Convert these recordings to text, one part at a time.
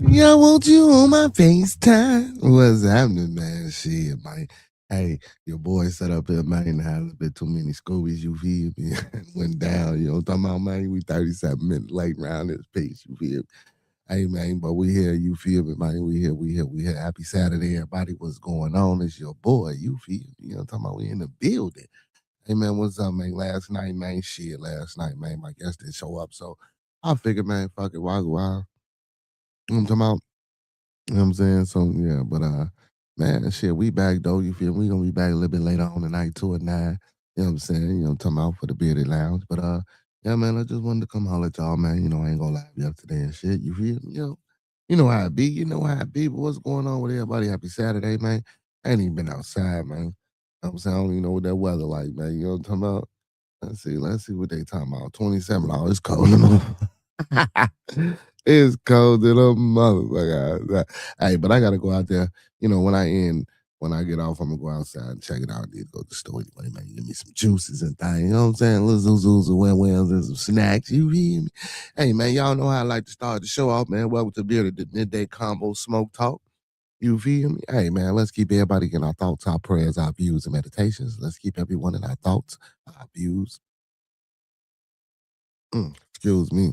Yeah, I want you on my FaceTime. What's happening, man? Shit, man. Hey, your boy set up here, man, had a little bit too many Scoobies, you feel me? Went down, you know what I'm talking about, man? We 37 minutes late round this piece, you feel me? Hey, man, but we here, you feel me, man? We here. Happy Saturday, everybody. What's going on? It's your boy, you feel me? You know what I'm talking about? We in the building. Hey, man, what's up, man? Last night, man, last night, man, my guest didn't show up, so I figured, man, fuck it, why go out? You know what I'm talking about? You know what I'm saying? So yeah, but man, shit, we back though. You feel me? We gonna be back a little bit later on tonight, 2 at 9. You know what I'm saying? You know, talking about for the bearded lounge. But yeah, man, I just wanted to come holler at y'all, man. You know, I ain't gonna lie to you today and shit. You feel me? You know how it be. You know how it be. But what's going on with everybody? Happy Saturday, man. I ain't even been outside, man. You know what I'm saying? I don't even know what that weather like, man. You know what I'm talking about? Let's see what they talking about. 27. Oh, it's cold. It's cold in a motherfucker. Hey, but I gotta go out there. You know, when I get off, I'm gonna go outside and check it out. I need to go to the store anyway, man. Give me some juices and things. You know what I'm saying? Little zoozos and wham and some snacks. You hear me? Hey, man, y'all know how I like to start the show off, man. Welcome to the Midday Combo Smoke Talk. You feel me? Hey, man, let's keep everybody in our thoughts, our prayers, our views, and meditations. Let's keep everyone in our thoughts, our views. Excuse me.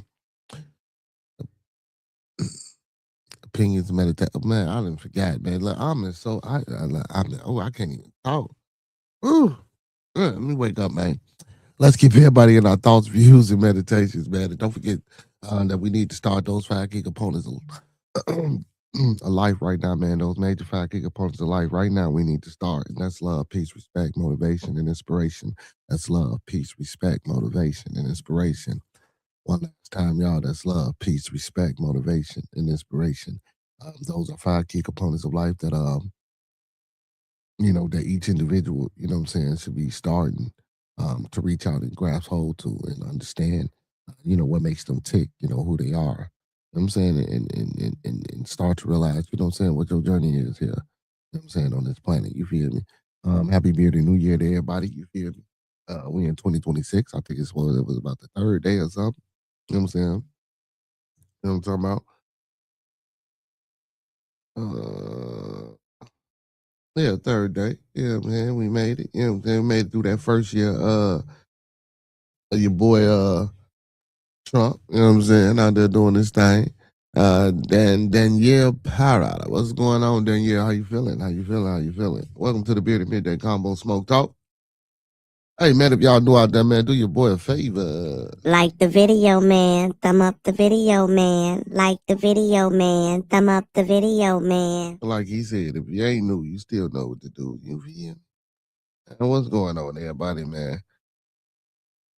Opinions, meditate. Man, I didn't forget, man. Look, I'm in so I can't even talk. Ooh, let me wake up, man. Let's keep everybody in our thoughts, views, and meditations, man. And don't forget that we need to start those 5 key components of life right now, man. Those major 5 key components of life right now. We need to start, and that's love, peace, respect, motivation, and inspiration. That's love, peace, respect, motivation, and inspiration. One last time, y'all. That's love, peace, respect, motivation, and inspiration. Those are 5 key components of life that that each individual, you know what I'm saying, should be starting to reach out and grasp hold to and understand, what makes them tick, who they are. You know what I'm saying, and start to realize, you know what I'm saying, what your journey is here. You know what I'm saying, on this planet. You feel me? Happy bearded New Year to everybody. You feel me? We in 2026. I think it was about the third day or something. You know what I'm saying? You know what I'm talking about? Yeah, third day. Yeah, man, we made it. You know what I'm saying? We made it through that first year. Your boy Trump. You know what I'm saying? Out there doing this thing. Danielle Parada. What's going on, Danielle? How you feeling? How you feeling? How you feeling? Welcome to the Bearded Midday Combo Smoke Talk. Hey man, if y'all new out there, man, do your boy a favor. Like the video, man. Thumb up the video, man. Like the video, man. Thumb up the video, man. Like he said, if you ain't new, you still know what to do. You feel? And what's going on, everybody, man?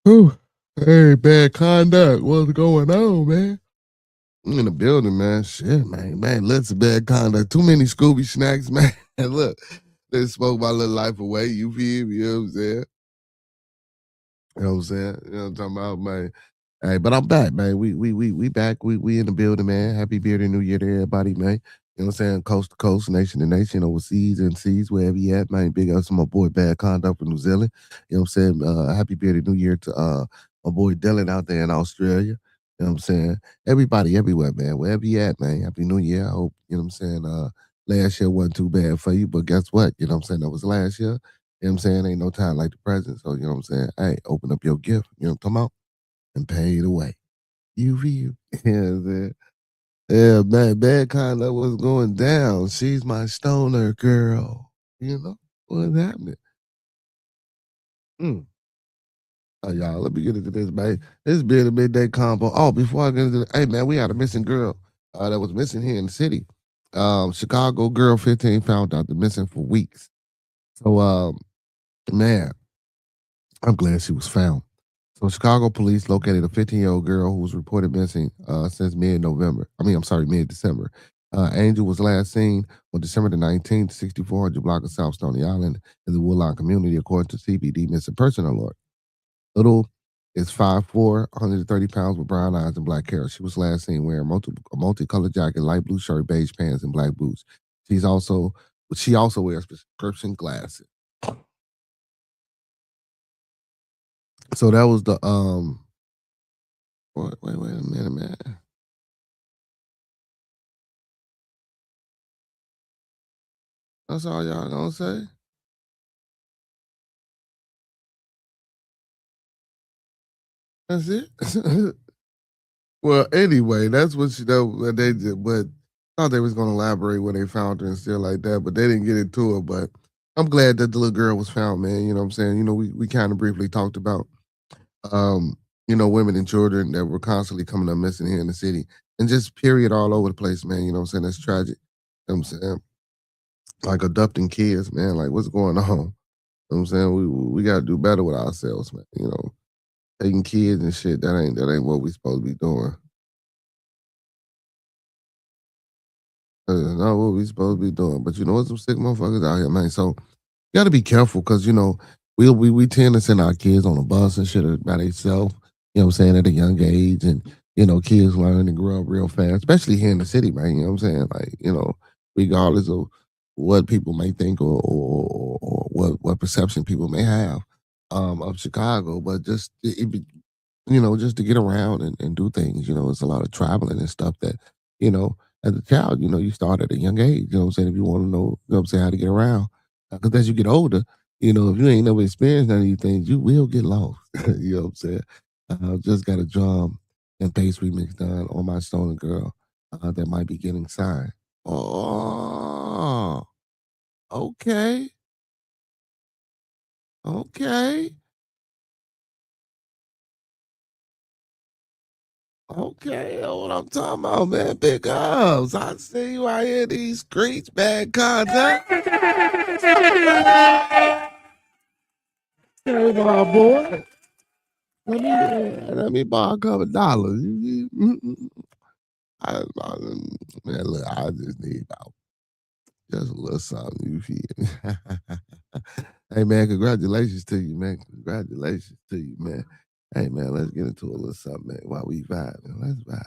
Whew. Hey, bad conduct. What's going on, man? I'm in the building, man. Shit, man. Lots of bad conduct. Too many Scooby snacks, man. And look, they spoke my little life away. You feel me? You know what I'm saying? You know what I'm saying? You know what I'm talking about, man. Hey, but I'm back, man. We back. We in the building, man. Happy bearded New Year to everybody, man. You know what I'm saying? Coast to coast, nation to nation, overseas and seas, wherever you at, man. Big ups to my boy Bad Conduct from New Zealand. You know what I'm saying? Happy bearded New Year to my boy Dylan out there in Australia. You know what I'm saying? Everybody everywhere, man. Wherever you at, man. Happy New Year. I hope, you know what I'm saying? Last year wasn't too bad for you, but guess what? You know what I'm saying? That was last year. You know what I'm saying? Ain't no time like the present. So, you know what I'm saying? Hey, open up your gift. You know what I'm talking about? And pay it away. You feel? Yeah, man. Yeah, man. Bad conduct was going down. She's my stoner girl. You know? What's happening? Mm. Oh, y'all, let me get into this, man. This been a midday combo. Oh, before I get into hey, man, we had a missing girl that was missing here in the city. Chicago girl 15 found out the missing for weeks. So, man, I'm glad she was found. So Chicago police located a 15-year-old girl who was reported missing since mid-November. I'm sorry, mid-December. Angel was last seen on December the 19th, 6400 block of South Stony Island in the Woodlawn community, according to CBD missing person alert. Little is 5'4", 130 pounds with brown eyes and black hair. She was last seen wearing a multicolored jacket, light blue shirt, beige pants, and black boots. She also wears prescription glasses. So that was the wait a minute, man. That's all y'all gonna say? That's it? Well, anyway, that's what what they did, but thought they was gonna elaborate when they found her and stuff like that, but they didn't get into it. But I'm glad that the little girl was found, man. You know what I'm saying? You know, we kind of briefly talked about um, women and children that were constantly coming up missing here in the city. And just period all over the place, man. You know what I'm saying? That's tragic. You know what I'm saying? Like adopting kids, man. Like what's going on? You know what I'm saying? We gotta do better with ourselves, man. You know, taking kids and shit, that ain't what we supposed to be doing. That's not what we supposed to be doing. But you know what? Some sick motherfuckers out here, man. So you got to be careful because we tend to send our kids on a bus and shit by themselves. You know what I'm saying, at a young age, and kids learn and grow up real fast, especially here in the city, man. You know what I'm saying? Like regardless of what people may think or what perception people may have of Chicago, but just just to get around and do things. It's a lot of traveling and stuff that, you know, as a child, you start at a young age, you know what I'm saying, if you want to know, what I'm saying, how to get around. Because as you get older, if you ain't never experienced none of these things, you will get lost. You know what I'm saying? Just got a drum and bass remix done on my Stoner Girl that might be getting signed. Oh, okay. Okay. Okay, that's what I'm talking about, man. Big ups. I see you out here, these streets, bad content. Hey, my boy. Let me borrow a couple dollars. Man, look, I just need about just a little something. You feel me? Hey, man, congratulations to you, man. Congratulations to you, man. Hey, man, let's get into a little something, man, while we vibing. Let's vibe.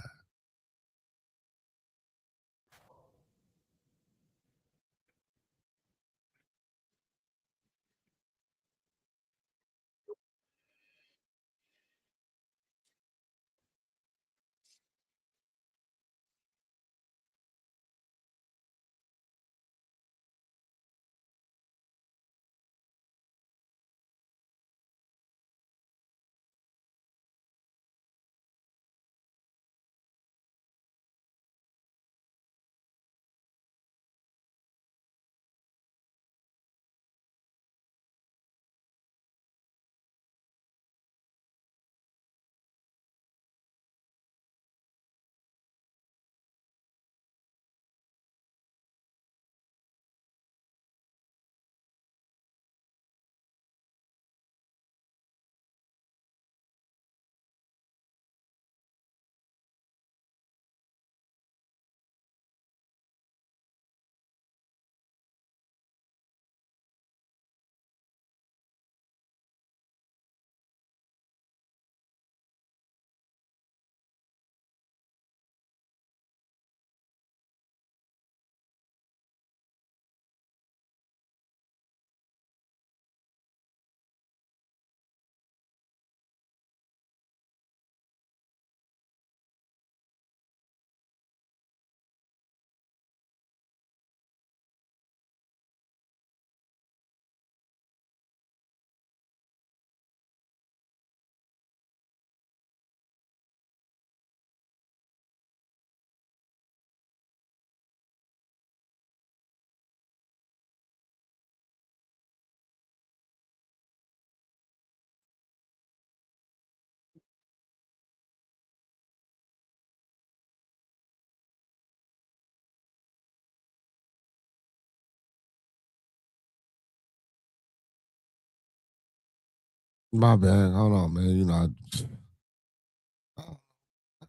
My bad. Hold on, man.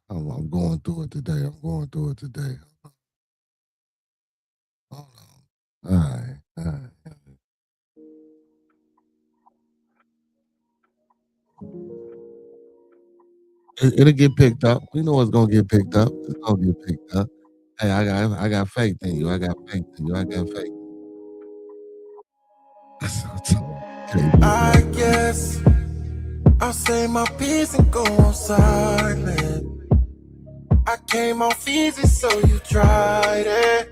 I'm going through it today. I'm going through it today. Hold on. All right. All right. It'll get picked up. You know it's gonna get picked up. It's gonna get picked up. Hey, I got faith in you. I got faith in you. I got faith. That's what I'm talking about. Can't be I mad. guess I'll say my piece and go on silent. I came off easy, so you tried it.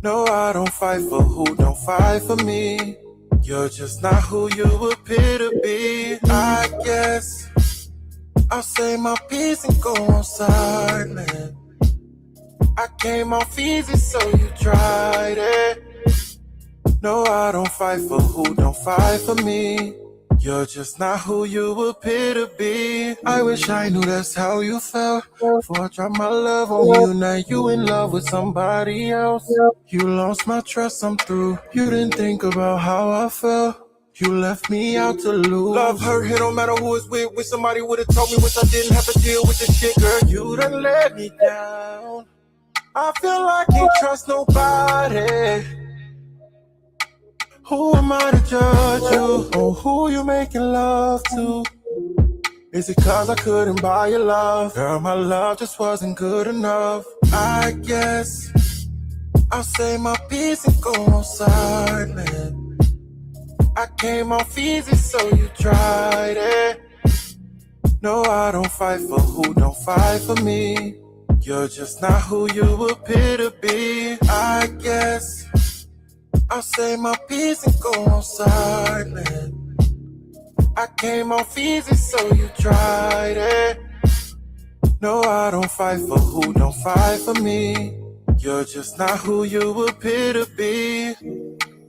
No, I don't fight for who don't fight for me. You're just not who you appear to be. I guess I'll say my piece and go on silent. I came off easy, so you tried it. No, I don't fight for who don't fight for me. You're just not who you appear to be. I wish I knew that's how you felt. Before I dropped my love on you, now you in love with somebody else. You lost my trust, I'm through. You didn't think about how I felt. You left me out to lose. Love hurt here no matter who it's with. Wish somebody would've told me, wish I didn't have to deal with this shit, girl. You done let me down. I feel like I can't trust nobody. Who am I to judge you? Or who you making love to? Is it cause I couldn't buy your love? Girl, my love just wasn't good enough. I guess I'll say my piece and go on silent. I came off easy, so you tried it. No, I don't fight for who don't fight for me. You're just not who you appear to be. I guess I'll say my piece and go on silent. I came off easy, so you tried it. No, I don't fight for who don't fight for me. You're just not who you appear to be.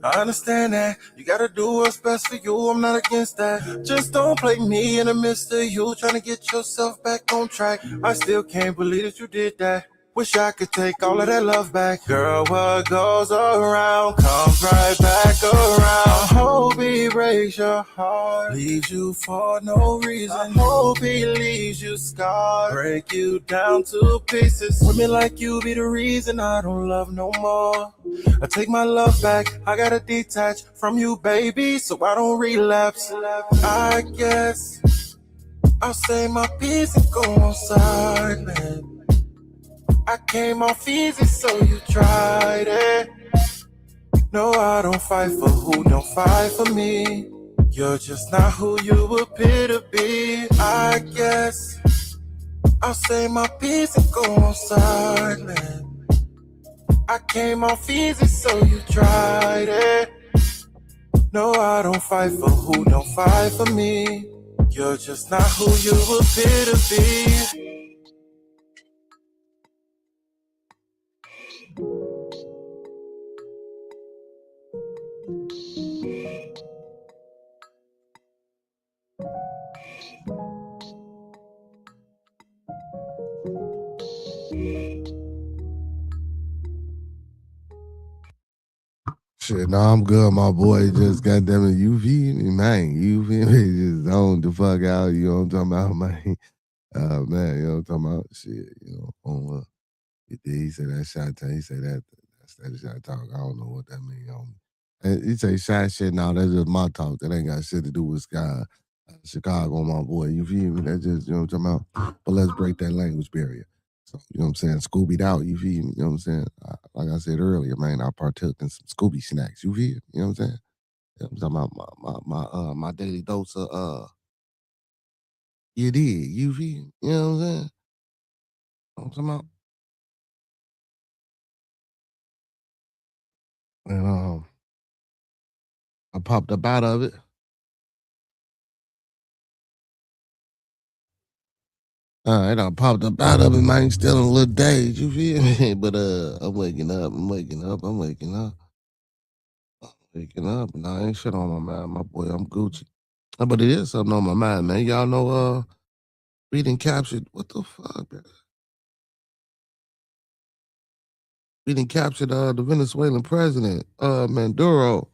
I understand that you gotta do what's best for you. I'm not against that. Just don't play me in the midst of you trying to get yourself back on track. I still can't believe that you did that. Wish I could take all of that love back. Girl, what goes around comes right back around. I hope he breaks your heart, leaves you for no reason. I hope he leaves you scarred, break you down to pieces. Women like you be the reason I don't love no more. I take my love back, I gotta detach from you, baby, so I don't relapse. I guess I'll say my piece and go on silent. I came off easy, so you tried it. No, I don't fight for who don't fight for me. You're just not who you appear to be. I guess I'll say my piece and go on silent. I came off easy, so you tried it. No, I don't fight for who don't fight for me. You're just not who you appear to be. Shit, no, I'm good, my boy. Just goddamn it, you feel me, man? You feel me? Just zoned the fuck out. You know what I'm talking about, man? Man, you know what I'm talking about? Shit, on he said that shot talk. He said that's that shot talk. I don't know what that means. And he say shot shit. Now that's just my talk. That ain't got shit to do with Chicago, my boy. You feel me? That's just you know what I'm talking about. But let's break that language barrier. So you know what I'm saying? Scoobied out. You feel me? You know what I'm saying? Like I said earlier, man, I partook in some Scooby snacks. You feel? You know what I'm saying? I'm talking about my daily dose of you did. You feel? You know what I'm saying? I'm talking about. And I popped up out of it. It done popped up out of it, man. Still in a little days, you feel me? But I'm waking up. I'm waking up. I'm waking up. Waking up. Nah, ain't shit on my mind, my boy. I'm Gucci. But it is something on my mind, man. Y'all know we done captured what the fuck, man? We done captured the Venezuelan president, Maduro.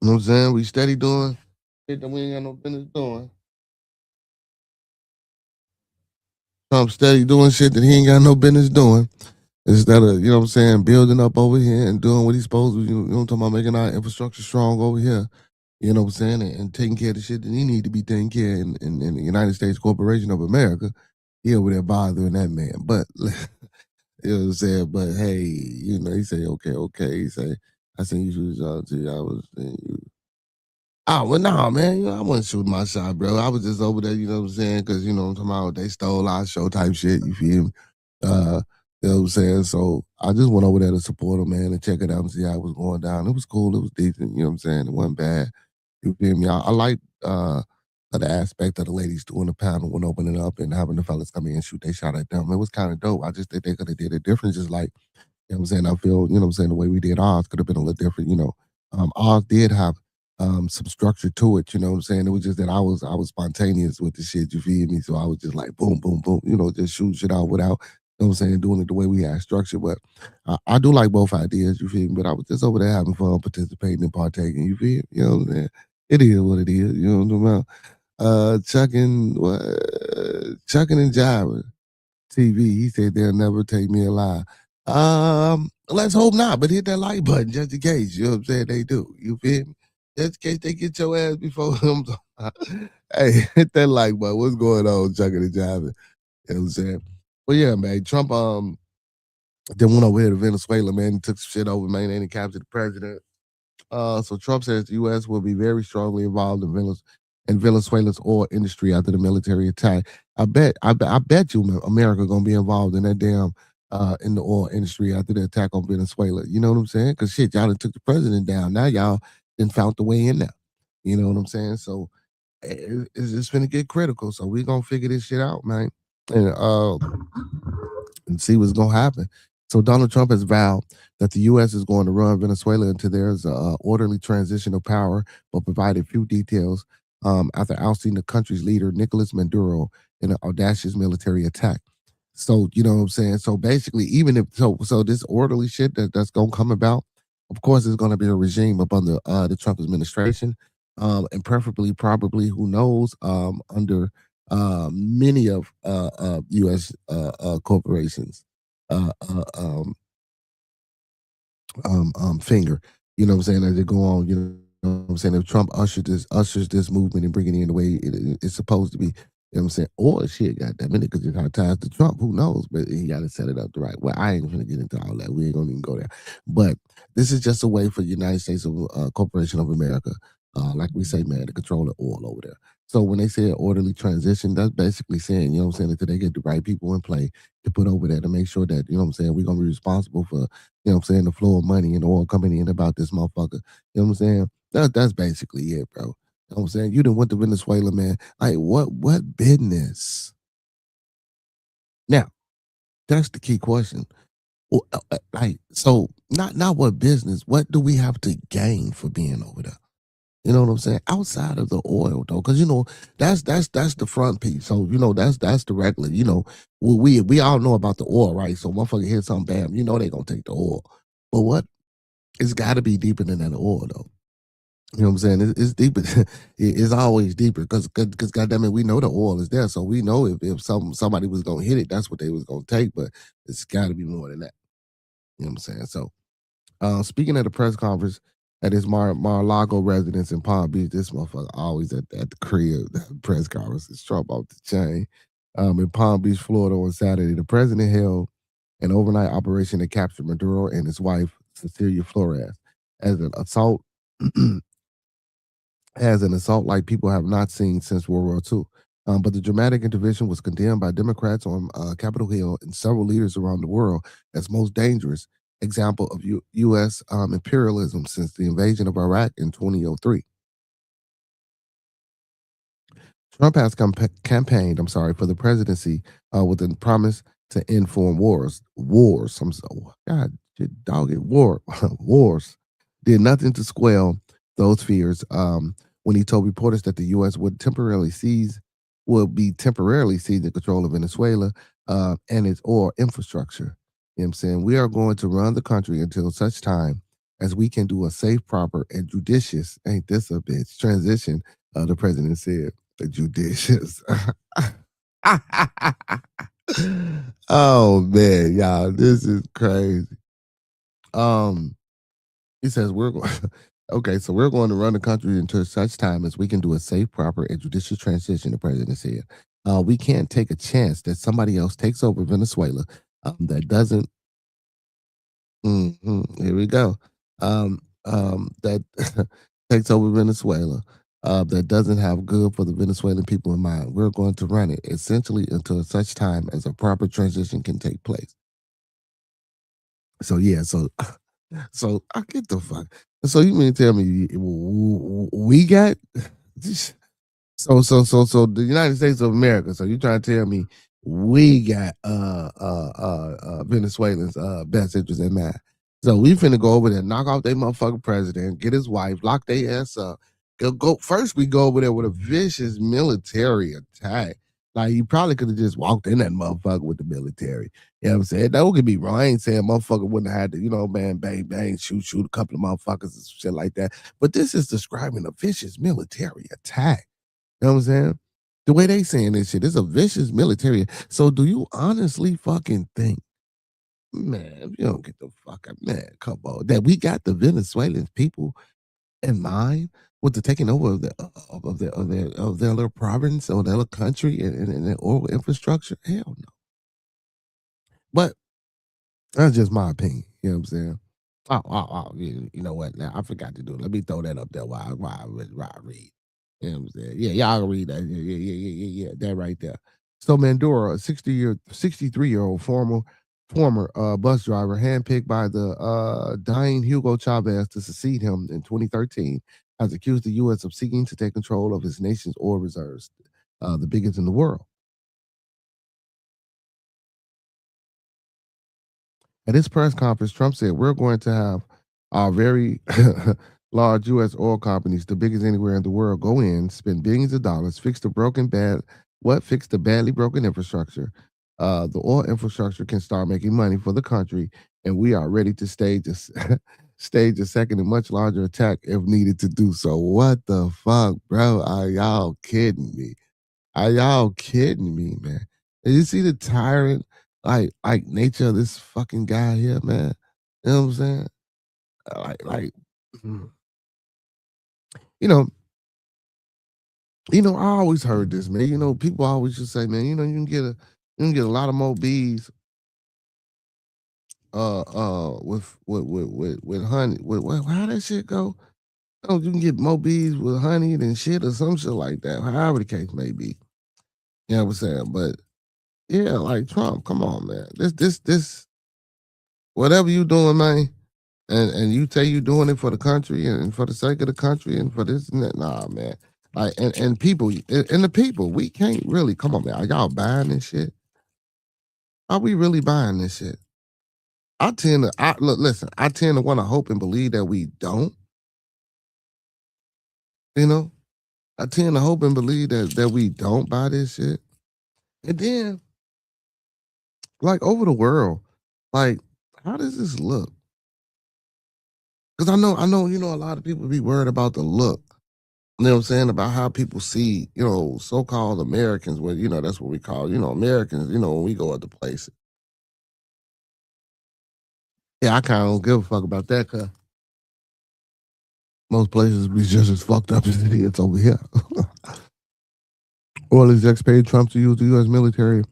You know what I'm saying? We steady doing shit that we ain't got no business doing. Trump steady doing shit that he ain't got no business doing. Instead of, you know what I'm saying, building up over here and doing what he's supposed to, you know what I'm talking about, making our infrastructure strong over here. You know what I'm saying? And taking care of the shit that he need to be taking care of in the United States Corporation of America. He over there bothering that man. But you know what I'm saying? But hey, you know, he say, okay. He say, I seen you shoot your shot too. I was saying you. Oh, well, nah, man. You know, I wasn't shooting my shot, bro. I was just over there, you know what I'm saying? Because, you know what I'm talking about, they stole our show type shit. You feel me? You know what I'm saying? So I just went over there to support him, man, and check it out and see how it was going down. It was cool. It was decent. You know what I'm saying? It wasn't bad. You feel me? I like the aspect of the ladies doing the panel when opening up and having the fellas come in and shoot they shot at them. It was kind of dope. I just think they could have did it different, just like, you know what I'm saying? I feel, you know what I'm saying, the way we did ours could have been a little different, you know. Ours did have some structure to it, you know what I'm saying? It was just that I was spontaneous with the shit, you feel me? So I was just like boom, boom, boom, you know, just shoot shit out without, you know what I'm saying, doing it the way we had structure. But I do like both ideas, you feel me? But I was just over there having fun, participating and partaking, you feel me? You know what I'm saying? It is what it is, you know what I'm talking about? Chucking and jiving. TV. He said they'll never take me alive. Let's hope not, but hit that like button just in case. You know what I'm saying? They do. You feel me? Just in case they get your ass before them. Hey, hit that like button. What's going on, chucking and jiving? You know what I'm saying? But yeah, man, Trump then went over here to Venezuela, man, and took some shit over, man, and he captured the president. So Trump says the U.S. will be very strongly involved in Venezuela's oil industry after the military attack. I bet you America gonna be involved in that damn in the oil industry after the attack on Venezuela. You know what I'm saying? Because shit, y'all done took the president down. Now y'all done found the way in there. You know what I'm saying? So it's just gonna get critical. So we gonna figure this shit out, man. And see what's going to happen. So Donald Trump has vowed that the U.S. is going to run Venezuela into there's orderly transition of power, but provided few details after ousting the country's leader Nicolas Maduro in an audacious military attack. So you know what I'm saying. So basically, even if so this orderly shit that's gonna come about, of course, it's gonna be a regime up under the Trump administration, and preferably, probably, who knows, under many of U.S. Corporations. Uh, uh, um, finger. You know what I'm saying? As they go on, you know what I'm saying? If Trump ushers this movement and bring it in the way it's supposed to be, you know what I'm saying? Or shit, goddamn it, because it got ties to Trump. Who knows? But he got to set it up the right way. I ain't gonna get into all that. We ain't gonna even go there. But this is just a way for the United States Corporation of America, like we say, man, to control the oil over there. So when they say an orderly transition, that's basically saying, you know what I'm saying, until they get the right people in play to put over there to make sure that, you know what I'm saying, we're gonna be responsible for, you know what I'm saying, the flow of money and the oil coming in about this motherfucker. You know what I'm saying? That's basically it, bro. You know what I'm saying? You done went to Venezuela, man. Like, what business? Now, that's the key question. Like, so not what business, what do we have to gain for being over there? You know what I'm saying? Outside of the oil, though, because you know that's the front piece. So you know that's the regular. You know, we all know about the oil, right? So motherfucker hear something bad, you know they gonna take the oil. But what? It's got to be deeper than that oil, though. You know what I'm saying? It's deeper. It's always deeper because goddamn it, we know the oil is there, so we know if somebody was gonna hit it, that's what they was gonna take. But it's got to be more than that. You know what I'm saying? So speaking at the press conference at his Mar-a-Lago residence in Palm Beach, this motherfucker always at the crib, the press conference is Trump off the chain. In Palm Beach, Florida on Saturday, the president held an overnight operation that captured Maduro and his wife, Cecilia Flores, as an assault as an assault like people have not seen since World War II. But the dramatic intervention was condemned by Democrats on Capitol Hill and several leaders around the world as most dangerous example of U.S. Imperialism since the invasion of Iraq in 2003. Trump has campaigned, for the presidency with a promise to end foreign wars. Wars, God, dog it, wars. Did nothing to squell those fears when he told reporters that the U.S. would be temporarily seizing control of Venezuela and its oil infrastructure. You know what I'm saying? We are going to run the country until such time as we can do a safe, proper, and judicious, ain't this a bitch, transition, the president said, judicious. Oh man, y'all, this is crazy. He says we're going. Okay, so we're going to run the country until such time as we can do a safe, proper, and judicious transition. The president said, "We can't take a chance that somebody else takes over Venezuela. That doesn't." Here we go. That takes over Venezuela. That doesn't have good for the Venezuelan people in mind. We're going to run it essentially until such time as a proper transition can take place. So yeah, so I get the fuck. So you mean to tell me we got so the United States of America. So you trying to tell me we got Venezuelans best interest in mind. So we finna go over there, knock off their motherfucking president, get his wife, lock their ass up. Go first. We go over there with a vicious military attack. Like you probably could have just walked in that motherfucker with the military. You know what I'm saying? That could be wrong. I ain't saying motherfucker wouldn't have had to, man, bang, bang, shoot a couple of motherfuckers and shit like that. But this is describing a vicious military attack. You know what I'm saying? The way they saying this shit, it's a vicious military. So do you honestly fucking think, man, if you don't get the fuck up, man, come on, that we got the Venezuelan people in mind with the taking over of their little province or their little country and their oil infrastructure? Hell no. But that's just my opinion. You know what I'm saying? Oh, you know what? Now I forgot to do it. Let me throw that up there while I read. You know what I'm saying? Yeah, y'all can read that. Yeah. That right there. So Mandura, a 63-year-old former bus driver, handpicked by the dying Hugo Chavez to succeed him in 2013, has accused the U.S. of seeking to take control of his nation's oil reserves, the biggest in the world. At his press conference, Trump said, "We're going to have our very large U.S. oil companies, the biggest anywhere in the world, go in, spend billions of dollars, fix the badly broken infrastructure. The oil infrastructure can start making money for the country, and we are ready to stage a second and much larger attack if needed to do so." What the fuck, bro? Are y'all kidding me? Are y'all kidding me, man? And you see the tyrant like nature of this fucking guy here, man. You know what I'm saying? Like, mm, you know, I always heard this, man. People always just say, man, you can get a lot of more bees with honey. How that shit go? Oh, you can get more bees with honey than shit or some shit like that. However the case may be. You know what I'm saying? But yeah, like Trump, come on, man. This whatever you doing, man, and you say you doing it for the country and for the sake of the country and for this and that. Nah, man. Like and people and the people, we can't really come on, man. Are y'all buying this shit? Are we really buying this shit? Listen, I tend to want to hope and believe that we don't. You know? I tend to hope and believe that we don't buy this shit. And then, like over the world, like, how does this look? Because I know, a lot of people be worried about the look. You know what I'm saying? About how people see, so-called Americans, where, that's what we call, Americans, when we go other places. Yeah, I kind of don't give a fuck about that, because most places be just as fucked up as it is over here. Oil execs paid Trump to use the U.S. military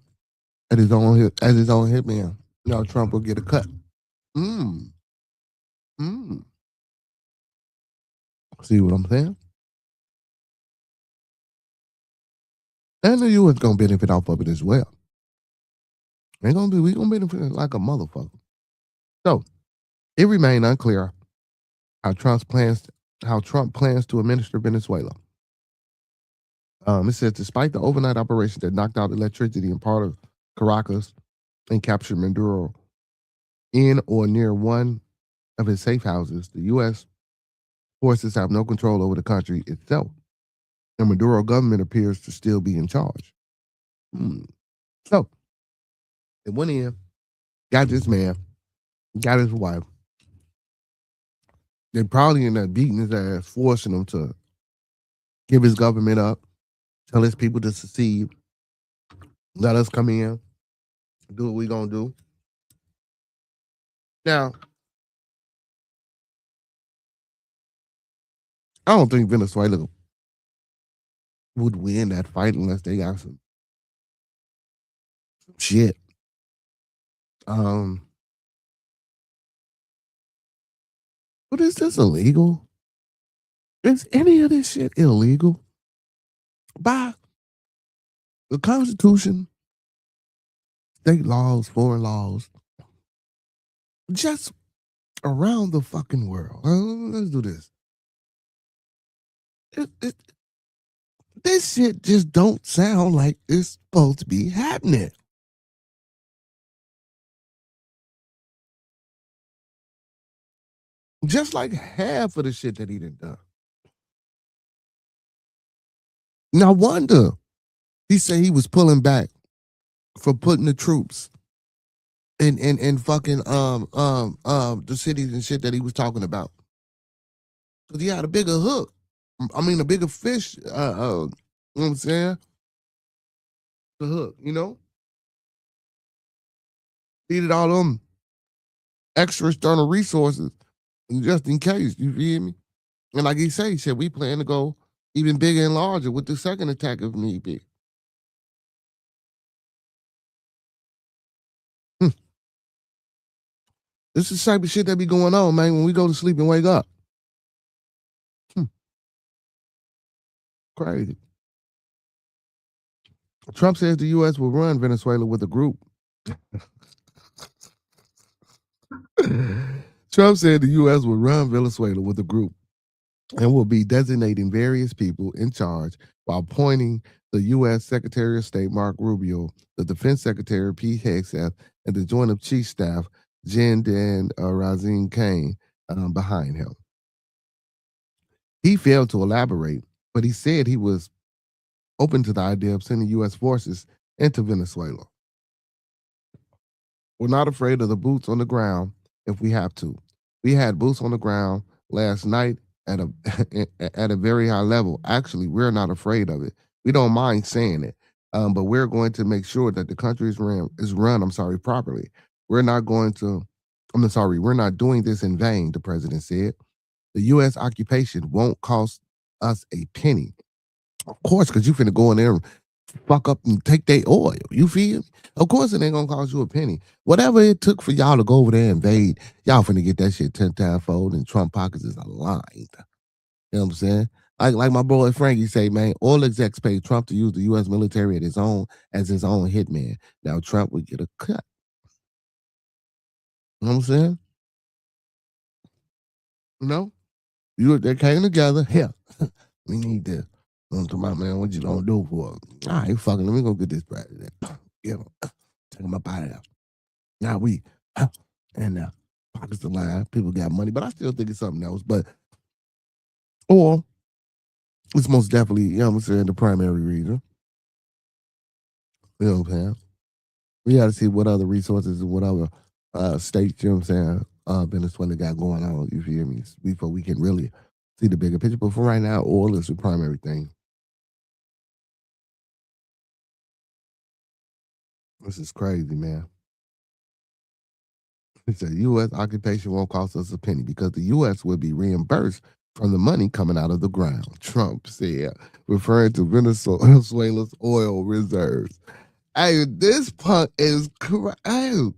as his own hitman. Trump will get a cut. Mm. See what I'm saying? And the U.S. gonna benefit off of it as well. We gonna benefit like a motherfucker. So it remained unclear how Trump plans to administer Venezuela. It says despite the overnight operation that knocked out electricity in part of Caracas and captured Maduro in or near one of his safe houses, the U.S. forces have no control over the country itself. The Maduro government appears to still be in charge. So it went in, got this man, got his wife, They probably end up beating his ass, forcing him to give his government up, tell his people to secede, let us come in, do what we gonna do. Now, I don't think Venezuela would win that fight unless they got some shit. But is this illegal? Is any of this shit illegal? By the Constitution, state laws, foreign laws, just around the fucking world. Let's do this. This shit just don't sound like it's supposed to be happening. Just like half of the shit that he done. Now wonder, he said he was pulling back for putting the troops in fucking the cities and shit that he was talking about. Cause he had a bigger hook. I mean, a bigger fish. You know what I'm saying? The hook, you know. Needed all them extra external resources just in case. You feel me? And like he said, we plan to go even bigger and larger with the second attack if need be. This is the type of shit that be going on, man, when we go to sleep and wake up. Crazy. Trump says the U.S. will run Venezuela with a group. Trump said the U.S. will run Venezuela with a group and will be designating various people in charge while appointing the U.S. Secretary of State Mark Rubio, the Defense Secretary Pete Hegseth, and the Joint of Chiefs Staff Jen Dan Razin Kane behind him. He failed to elaborate, but he said he was open to the idea of sending U.S. forces into Venezuela. We're not afraid of the boots on the ground if we have to. We had boots on the ground last night at a very high level. Actually, we're not afraid of it. We don't mind saying it, but we're going to make sure that the country is run properly. We're not doing this in vain, the president said. The U.S. occupation won't cost us a penny. Of course, because you finna go in there and fuck up and take their oil. You feel me? Of course it ain't gonna cost you a penny. Whatever it took for y'all to go over there and invade, y'all finna get that shit 10 times fold, and Trump pockets is aligned. You know what I'm saying? Like my boy Frankie say, man, oil execs paid Trump to use the U.S. military as his own hitman. Now Trump would get a cut. You know what I'm saying? You know? They came together. Hell, we need this. I'm talking about, man, what you gonna do for him? All right, fucking, let me go get this president. Get him. Take him up out of there. Now we, and pockets the line. People got money, but I still think it's something else. Or it's most definitely, you know what I'm saying, the primary reason. You know what I'm saying? We got to see what other resources and what other states, you know what I'm saying, Venezuela got going on, you feel me, before we can really see the bigger picture. But for right now, oil is the primary thing. This is crazy, man. He said U.S. occupation won't cost us a penny because the U.S. will be reimbursed from the money coming out of the ground, Trump said, referring to Venezuela's oil reserves. Hey, this punk is crazy.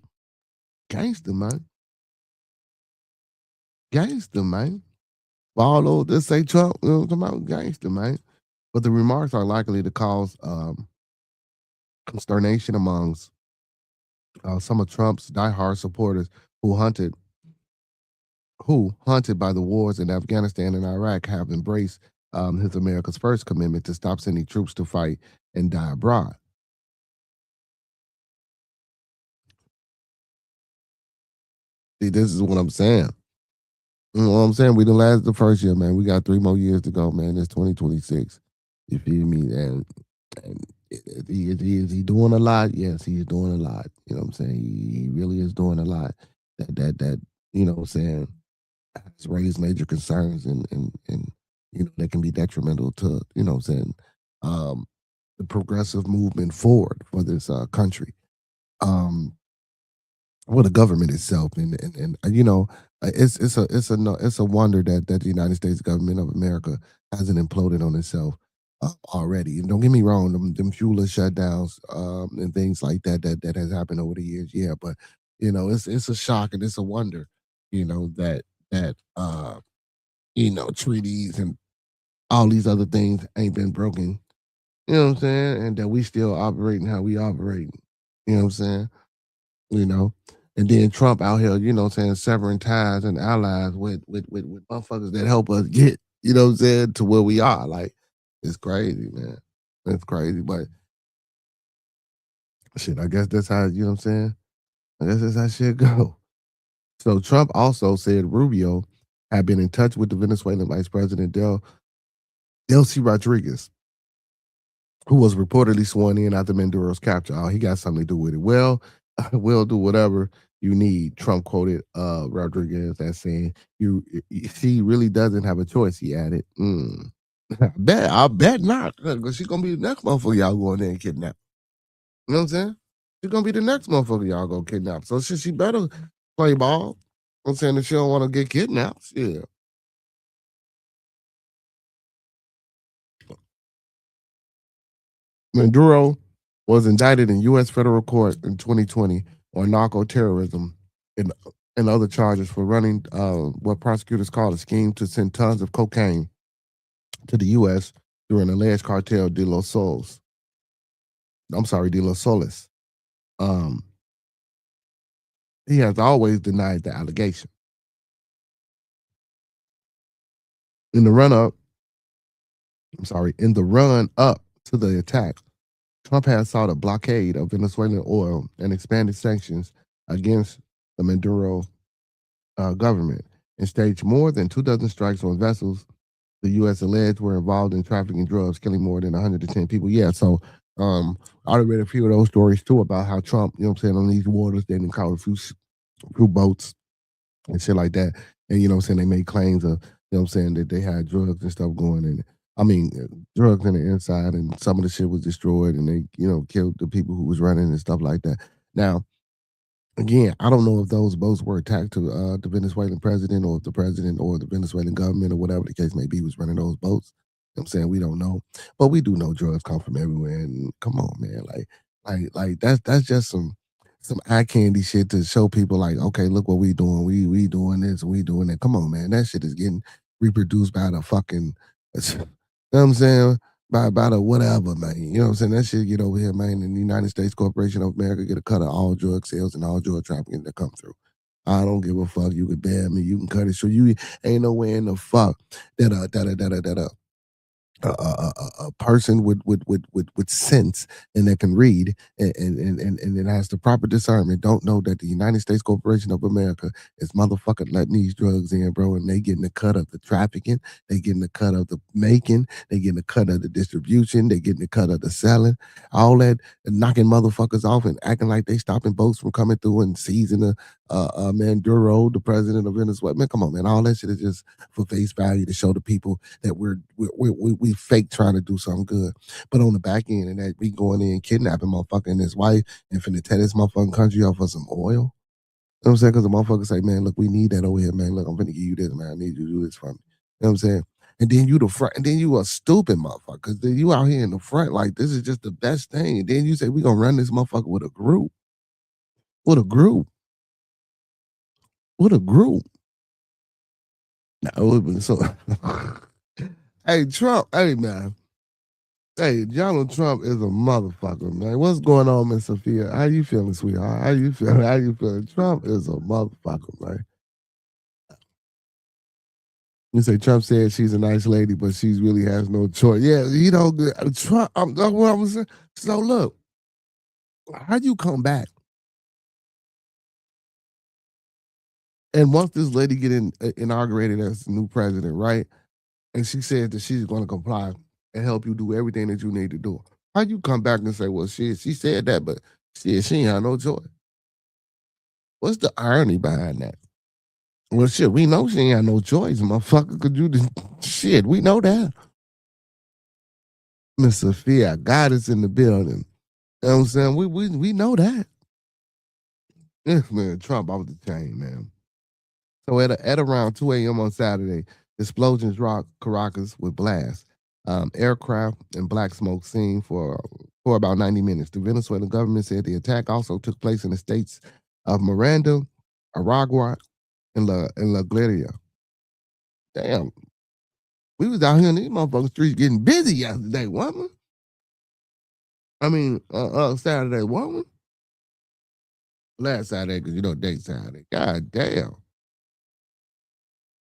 Gangster, man. Gangster, man. All over this say Trump, you know what I'm talking about? Gangster, man. But the remarks are likely to cause consternation amongst some of Trump's diehard supporters who, hunted by the wars in Afghanistan and Iraq, have embraced his America's First commitment to stop sending troops to fight and die abroad. See, this is what I'm saying. You know what I'm saying? We done last the first year, man. We got 3 more years to go, man. It's 2026. You feel me? And is he doing a lot? Yes, he's doing a lot. You know what I'm saying? He really is doing a lot. That you know what I'm saying? has raised major concerns and that can be detrimental to, what I'm saying, um, the progressive movement forward for this country. Um, well, the government itself, it's a wonder that the United States government of America hasn't imploded on itself already. And don't get me wrong, them fueler shutdowns and things like that has happened over the years. Yeah, but it's a shock and it's a wonder, that treaties and all these other things ain't been broken. You know what I'm saying? And that we still operating how we operate. You know what I'm saying? you know. And then Trump out here, severing ties and allies with motherfuckers that help us get, to where we are. Like, it's crazy, man. It's crazy. But shit, I guess that's how, I guess that's how shit go. So Trump also said Rubio had been in touch with the Venezuelan Vice President Delcy Rodriguez, who was reportedly sworn in after Maduro's capture. Oh, he got something to do with it. Well, we'll do whatever you need. Trump quoted Rodriguez as saying, she really doesn't have a choice," he added. I bet not, because she's going to be the next motherfucker y'all going there and kidnap. You know what I'm saying? She's going to be the next motherfucker y'all go kidnap. So she better play ball. I'm saying that she don't want to get kidnapped. Yeah. Maduro was indicted in U.S. federal court in 2020 on narco-terrorism and other charges for running what prosecutors call a scheme to send tons of cocaine to the U.S. through an alleged cartel de los Soles. I'm sorry, de los Soles. He has always denied the allegation. In the run up to the attack, Trump has sought a blockade of Venezuelan oil and expanded sanctions against the Maduro government and staged more than 24 strikes on vessels the U.S. alleged were involved in trafficking drugs, killing more than 110 people. Yeah, so I already read a few of those stories too about how Trump, on these waters, they didn't call a few boats and shit like that. And they made claims of, that they had drugs and stuff going in. I mean, drugs in the inside, and some of the shit was destroyed, and they, killed the people who was running and stuff like that. Now, again, I don't know if those boats were attacked to the Venezuelan president, or if the president or the Venezuelan government or whatever the case may be was running those boats. I'm saying we don't know, but we do know drugs come from everywhere. And come on, man, like that's just some eye candy shit to show people like, okay, look what we doing. We doing this and we doing that. Come on, man, that shit is getting reproduced by the fucking. You know what I'm saying? By the whatever, man. You know what I'm saying? That shit get over here, man. And the United States Corporation of America get a cut of all drug sales and all drug trafficking that come through. I don't give a fuck. You can ban me. You can cut it. So you ain't nowhere in the fuck that a person with sense and that can read and it has the proper discernment don't know that the United States Corporation of America is motherfucking letting these drugs in, bro, and they getting the cut of the trafficking, they getting the cut of the making, they getting the cut of the distribution, they getting the cut of the selling, all that, and knocking motherfuckers off and acting like they stopping boats from coming through and seizing Maduro, the president of Venezuela. Man, come on, man, all that shit is just for face value to show the people that we fake trying to do something good. But on the back end and that we going in kidnapping motherfucker and his wife and finna tear this motherfucking country off for some oil. You know what I'm saying? Because the motherfucker say, man, look, we need that over here, man. Look, I'm finna give you this, man. I need you to do this for me. You know what I'm saying? And then you the front, and then you a stupid motherfucker. Because then you out here in the front, like this is just the best thing. And then you say we gonna run this motherfucker with a group. With a group. With a group. No, so hey, Trump, hey man. Hey, Donald Trump is a motherfucker, man. What's going on, Miss Sophia? How you feeling, sweetheart? How you feeling? How you feeling? Trump is a motherfucker, man. You say Trump said she's a nice lady, but she really has no choice. Yeah, Trump. That's what I'm saying. So look, how you come back? And once this lady get inaugurated as new president, right? And she said that she's going to comply and help you do everything that you need to do. How you come back and say, well, she said that, but she ain't had no choice? What's the irony behind that? Well, shit, we know she ain't got no choice, motherfucker. Could you shit? We know that. Miss Sophia, God is in the building. You know what I'm saying? We know that. This man, Trump off the chain, man. So at around 2 a.m. on Saturday, explosions rocked Caracas with blasts. Aircraft and black smoke seen for about 90 minutes. The Venezuelan government said the attack also took place in the states of Miranda, Aragua, and La Gloria. Damn, we was out here in these motherfucking streets getting busy yesterday, wasn't we? I mean, Saturday, wasn't we? Last Saturday, because you know, date Saturday. God damn.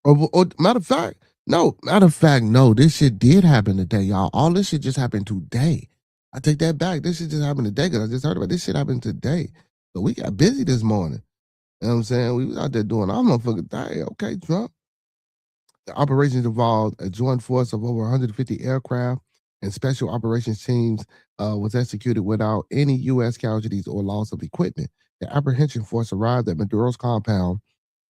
Or matter of fact, no, this shit did happen today, y'all. All this shit just happened today. I take that back. This shit just happened today because I just heard about this shit happened today. So we got busy this morning. You know what I'm saying? We was out there doing our motherfucking thing. Okay, Trump. The operations involved a joint force of over 150 aircraft and special operations teams was executed without any U.S. casualties or loss of equipment. The apprehension force arrived at Maduro's compound.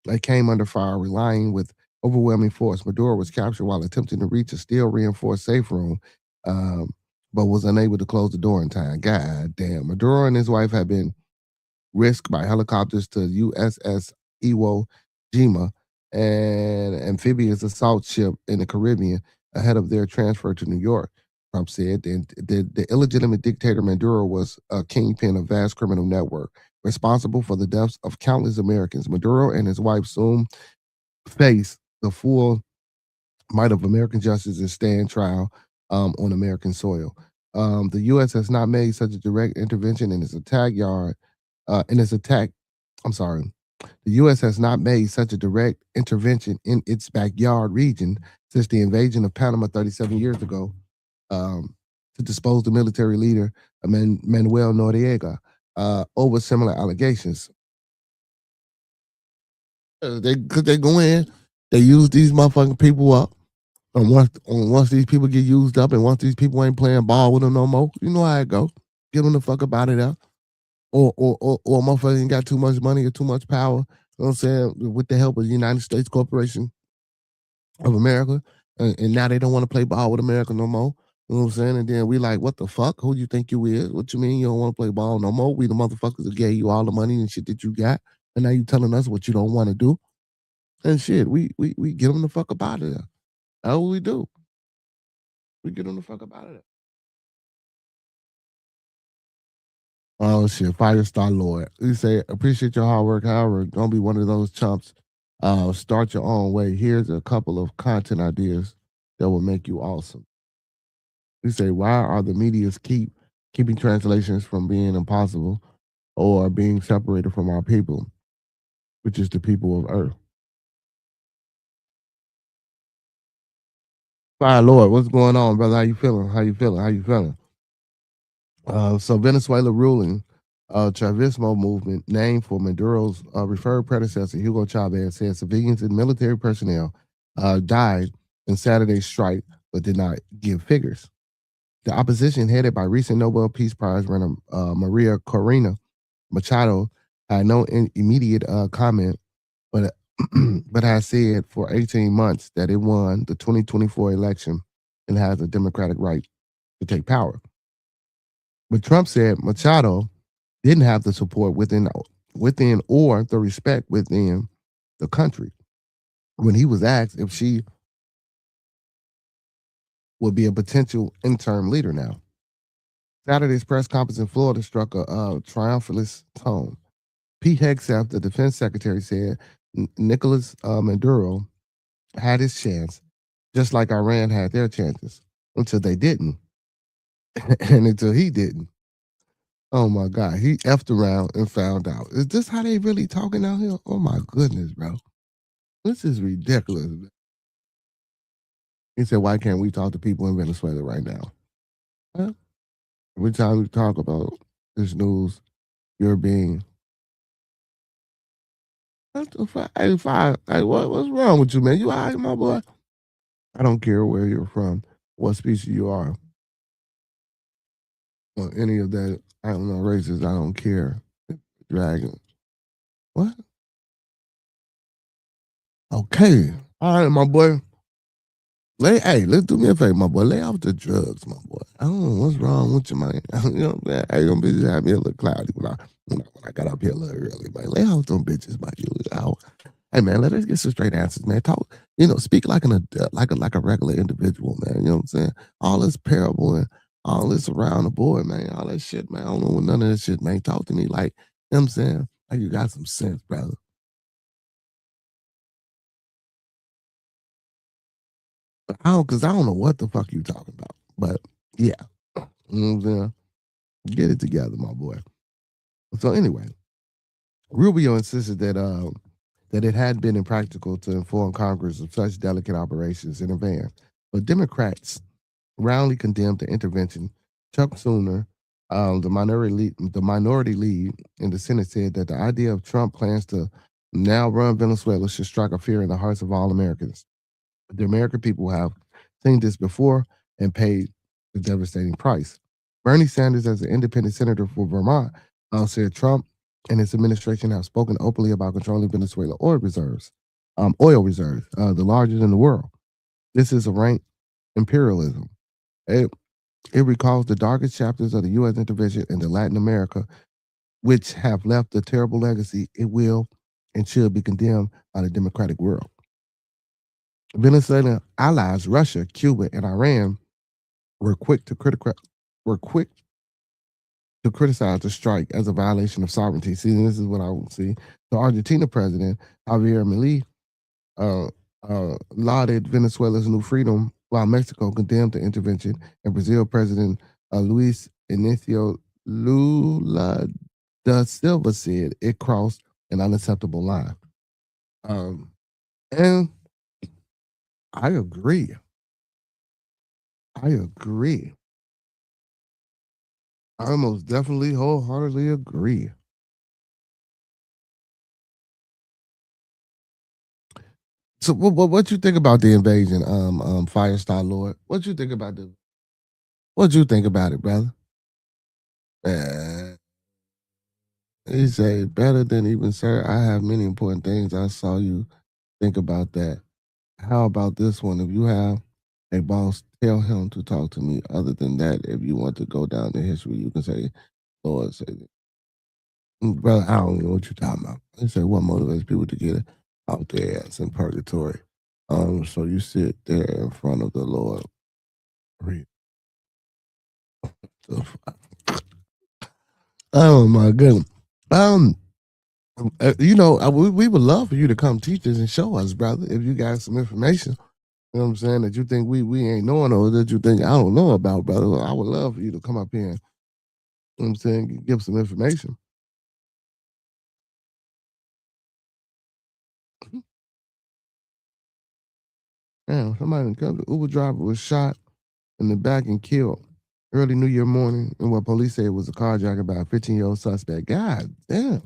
They came under fire, relying with overwhelming force. Maduro was captured while attempting to reach a steel reinforced safe room, um, but was unable to close the door in time. God damn. Maduro and his wife had been risked by helicopters to USS Iwo Jima, an amphibious assault ship in the Caribbean, ahead of their transfer to New York. Trump said the illegitimate dictator Maduro was a kingpin of vast criminal network responsible for the deaths of countless Americans. Maduro and his wife soon face the full might of American justice and stand trial on American soil. The U.S. has not made such a direct intervention in its attack yard. In its attack, I'm sorry, the U.S. has not made such a direct intervention in its backyard region since the invasion of Panama 37 years ago um, to dispose the military leader Manuel Noriega over similar allegations. Cause they go in, they use these motherfucking people up. And once these people get used up, and once these people ain't playing ball with them no more, you know how it go. Get them the fuck up out of there. Or a motherfucker ain't got too much money or too much power. You know what I'm saying? With the help of the United States Corporation of America, and now they don't want to play ball with America no more. You know what I'm saying? And then we like, what the fuck? Who you think you is? What you mean you don't want to play ball no more? We the motherfuckers that gave you all the money and shit that you got, and now you telling us what you don't want to do. And shit, we get them the fuck up out of there. That's what we do. We get them the fuck up out of there. Oh shit, Firestar Lord. You say appreciate your hard work. However, don't be one of those chumps. Start your own way. Here's a couple of content ideas that will make you awesome. You say, why are the medias keeping translations from being impossible or being separated from our people, which is the people of Earth? Fire Lord, what's going on, brother? How you feeling? How you feeling? How you feeling? So Venezuela ruling Chavismo movement, named for Maduro's referred predecessor, Hugo Chavez, said civilians and military personnel died in Saturday's strike, but did not give figures. The opposition, headed by recent Nobel Peace Prize winner Maria Corina Machado, had no immediate comment, but but has said for 18 months that it won the 2024 election and has a democratic right to take power. But Trump said Machado didn't have the support within or the respect within the country. When he was asked if she would be a potential interim leader now. Saturday's press conference in Florida struck a triumphalist tone. Pete Hegseth, the defense secretary, said Nicolas Maduro had his chance, just like Iran had their chances, until they didn't, and until he didn't. Oh my God, he effed around and found out. Is this how they really talking out here? Oh my goodness, bro. This is ridiculous. He said, why can't we talk to people in Venezuela right now? Huh? Every time we talk about this news, you're being what the fuck? Hey, fine. Hey, what's wrong with you, man? You all right, my boy? I don't care where you're from, what species you are, or any of that. I don't know races. I don't care. Dragon. What? Okay. All right, my boy. Let's do me a favor, my boy. Lay off the drugs, my boy. I don't know what's wrong with you, man. You know what I'm saying? Hey, them bitches had me a little cloudy when I got up here a little early, man. Lay off them bitches, man. Hey, man, let us get some straight answers, man. Talk, speak like an adult, like a regular individual, man. You know what I'm saying? All this parable and all this around the board, man. All that shit, man. I don't know what none of that shit, man. Talk to me like, you know what I'm saying? Like you got some sense, brother. Cause I don't know what the fuck you talking about. But yeah. You know what I'm saying? Get it together, my boy. So anyway, Rubio insisted that it had been impractical to inform Congress of such delicate operations in advance. But Democrats roundly condemned the intervention. Chuck Schumer, the minority lead in the Senate, said that the idea of Trump plans to now run Venezuela should strike a fear in the hearts of all Americans. The American people have seen this before and paid the devastating price. Bernie Sanders, as an independent senator for Vermont, said Trump and his administration have spoken openly about controlling Venezuela oil reserves, the largest in the world. This is a rank imperialism. It, it recalls the darkest chapters of the U.S. intervention into Latin America, which have left a terrible legacy. It will and should be condemned by the democratic world. Venezuelan allies, Russia, Cuba, and Iran, were quick to criticize the strike as a violation of sovereignty. See, this is what I would see. The Argentina president, Javier Milei, lauded Venezuela's new freedom, while Mexico condemned the intervention, and Brazil President Luis Inacio Lula da Silva said it crossed an unacceptable line. And I agree. I most definitely wholeheartedly agree. So what you think about the invasion, Firestar Lord? What you think about it, brother? He said, better than even, sir, I have many important things. I saw you think about that. How about this one? If you have a boss, tell him to talk to me. Other than that, if you want to go down the history, you can say, Lord, say, brother, I don't know what you're talking about. He said, what motivates people to get out their ass in purgatory? So you sit there in front of the Lord. Read. Oh my goodness. We would love for you to come teach us and show us, brother, if you got some information. You know what I'm saying? That you think we ain't knowing, or that you think I don't know about, brother. I would love for you to come up here and, you know what I'm saying, give some information. Damn, somebody in the country, Uber driver was shot in the back and killed early New Year morning in what police say was a carjacking by a 15-year-old suspect. God damn.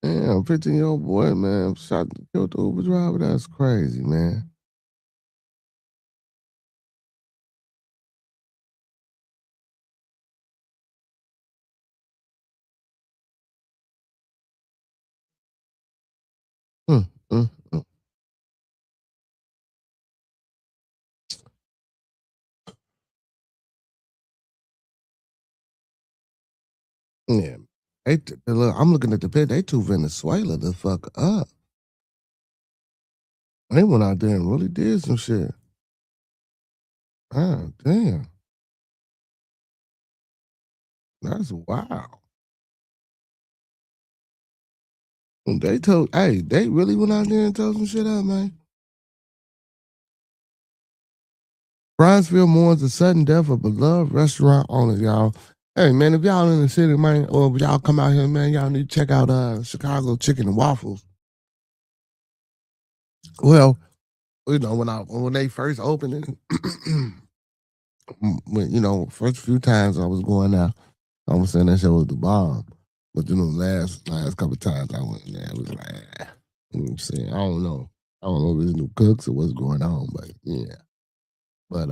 Damn, 15-year-old boy, man, shot and killed the Uber driver. That's crazy, man. Mm, mm, mm. Yeah. Look, I'm looking at the pit. They too Venezuela the fuck up. They went out there and really did some shit. Ah, damn. That's wild. They really went out there and told some shit up, man. Bronzeville mourns the sudden death of beloved restaurant owner, y'all. Hey, man, if y'all in the city, man, or if y'all come out here, man, y'all need to check out Chicago Chicken and Waffles. Well, when they first opened it, first few times I was going out, I was saying that shit was the bomb. But last couple of times I went in there, it was like, you know what I'm saying? I don't know. I don't know if it's new cooks or what's going on, but yeah. But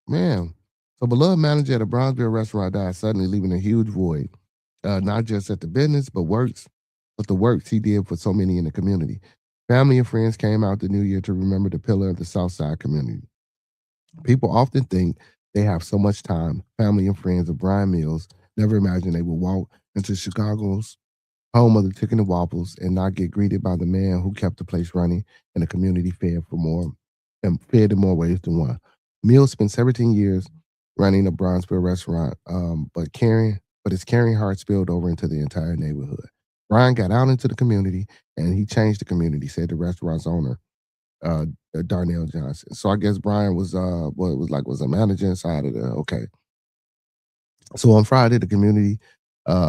man, so beloved manager at a Bronzeville restaurant died suddenly, leaving a huge void. not just at the business, but the works he did for so many in the community. Family and friends came out the new year to remember the pillar of the South Side community. People often think they have so much time. Family and friends of Brian Mills never imagined they would walk into Chicago's home of the chicken and waffles and not get greeted by the man who kept the place running and the community fed in more ways than one. Mills spent 17 years running a Bronzeville restaurant, but his caring heart spilled over into the entire neighborhood. Brian got out into the community and he changed the community, said the restaurant's owner, uh, Darnell Johnson. So I guess Brian was a manager inside of the okay. So on Friday, the community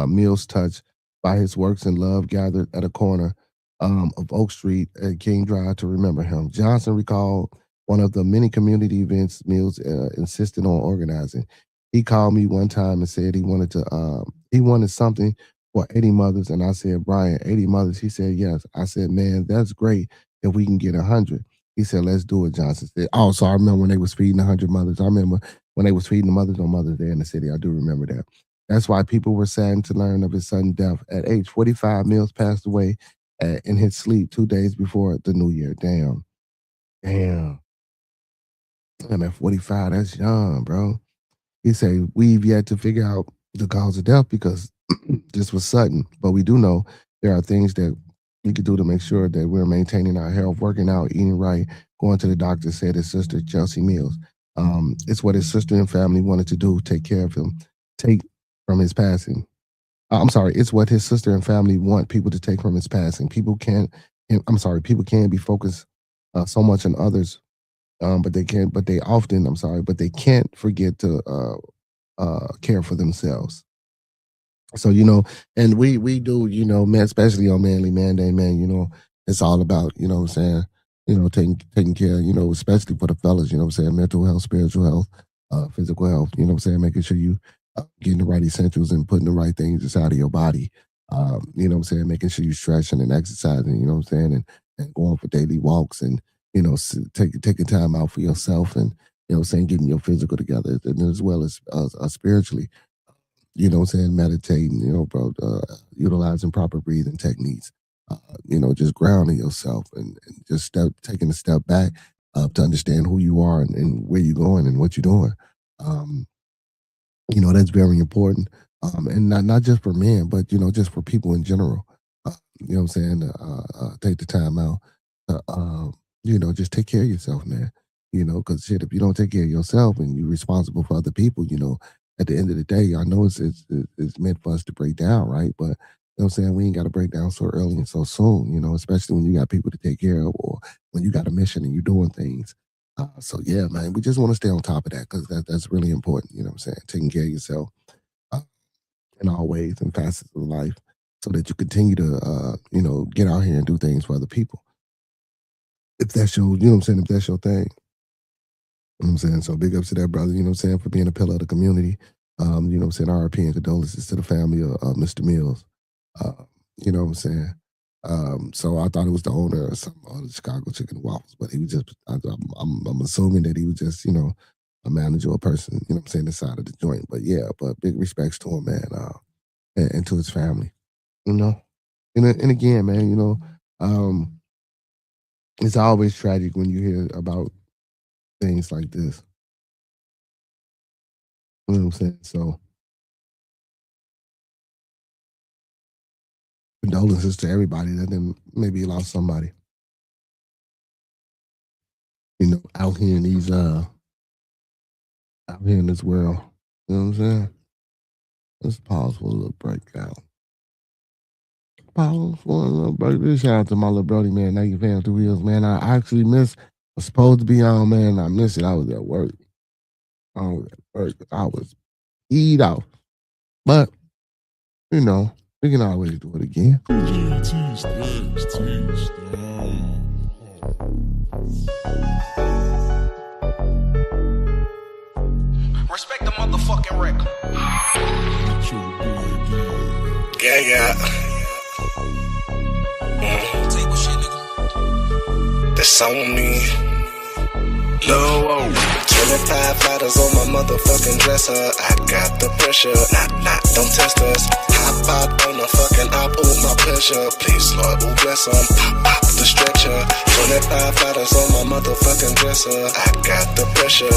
Mills touched by his works and love gathered at a corner of Oak Street and King Drive to remember him. Johnson recalled one of the many community events Mills insisted on organizing. He called me one time and said he wanted something for 80 mothers, and I said, Brian, 80 mothers? He said, yes. I said, man, that's great if we can get 100. He said, let's do it, Johnson said. Oh, so I remember when they was feeding 100 mothers. I remember when they was feeding the mothers on Mother's Day in the city. I do remember that. That's why people were saddened to learn of his sudden death. At age 45, Mills passed away in his sleep 2 days before the new year. Damn. And at 45, that's young, bro. He said, we've yet to figure out the cause of death because this was sudden. But we do know there are things that we could do to make sure that we're maintaining our health, working out, eating right, going to the doctor, said his sister, Chelsea Mills. It's what his sister and family wanted to do, take care of him, take from his passing. It's what his sister and family want people to take from his passing. People can be focused so much on others, but they can't forget to care for themselves. So, and we do, man, especially on Manly Man Day, man, it's all about, what I'm saying, taking care, especially for the fellas, mental health, spiritual health, physical health, making sure you getting the right essentials and putting the right things inside of your body, making sure you're stretching and exercising, and going for daily walks and, taking time out for yourself and, getting your physical together and as well as spiritually. Meditating, utilizing proper breathing techniques, just grounding yourself and just taking a step back to understand who you are and where you're going and what you're doing. That's very important. And not just for men, but, just for people in general. Take the time out to, just take care of yourself, man. Because if you don't take care of yourself and you're responsible for other people, at the end of the day, I know it's meant for us to break down, right? But we ain't got to break down so early and so soon, especially when you got people to take care of or when you got a mission and you're doing things. So yeah, man, we just want to stay on top of that because that's really important, taking care of yourself in all ways and facets of life so that you continue to, get out here and do things for other people. If that's your, if that's your thing. So big ups to that brother, for being a pillar of the community. RIP and condolences to the family of Mr. Mills. So I thought it was the owner of some of the Chicago Chicken and Waffles, but he was just, I'm assuming that he was just, a manager or person, inside of the joint. But yeah, but big respects to him, man, and to his family, And again, man, it's always tragic when you hear about things like this. You know what I'm saying? So condolences to everybody that then maybe lost somebody. Out here in these out here in this world. You know what I'm saying? Let's pause for a little breakout. Pause for a little break. Shout out to my little brody, man. Now you fan 2 wheels, man. I actually was supposed to be on, man. I missed it. I was at work. I was eat off. But, we can always do it again. Respect the motherfucking record. Yeah. Table shit, nigga. That's on me. Low. 25 lighters on my motherfucking dresser. I got the pressure. Don't test us. Hop out on the fucking op, ooh, my pleasure. Please, Lord, ooh, bless 'em. Pop the stretcher. 25 lighters on my motherfucking dresser. I got the pressure.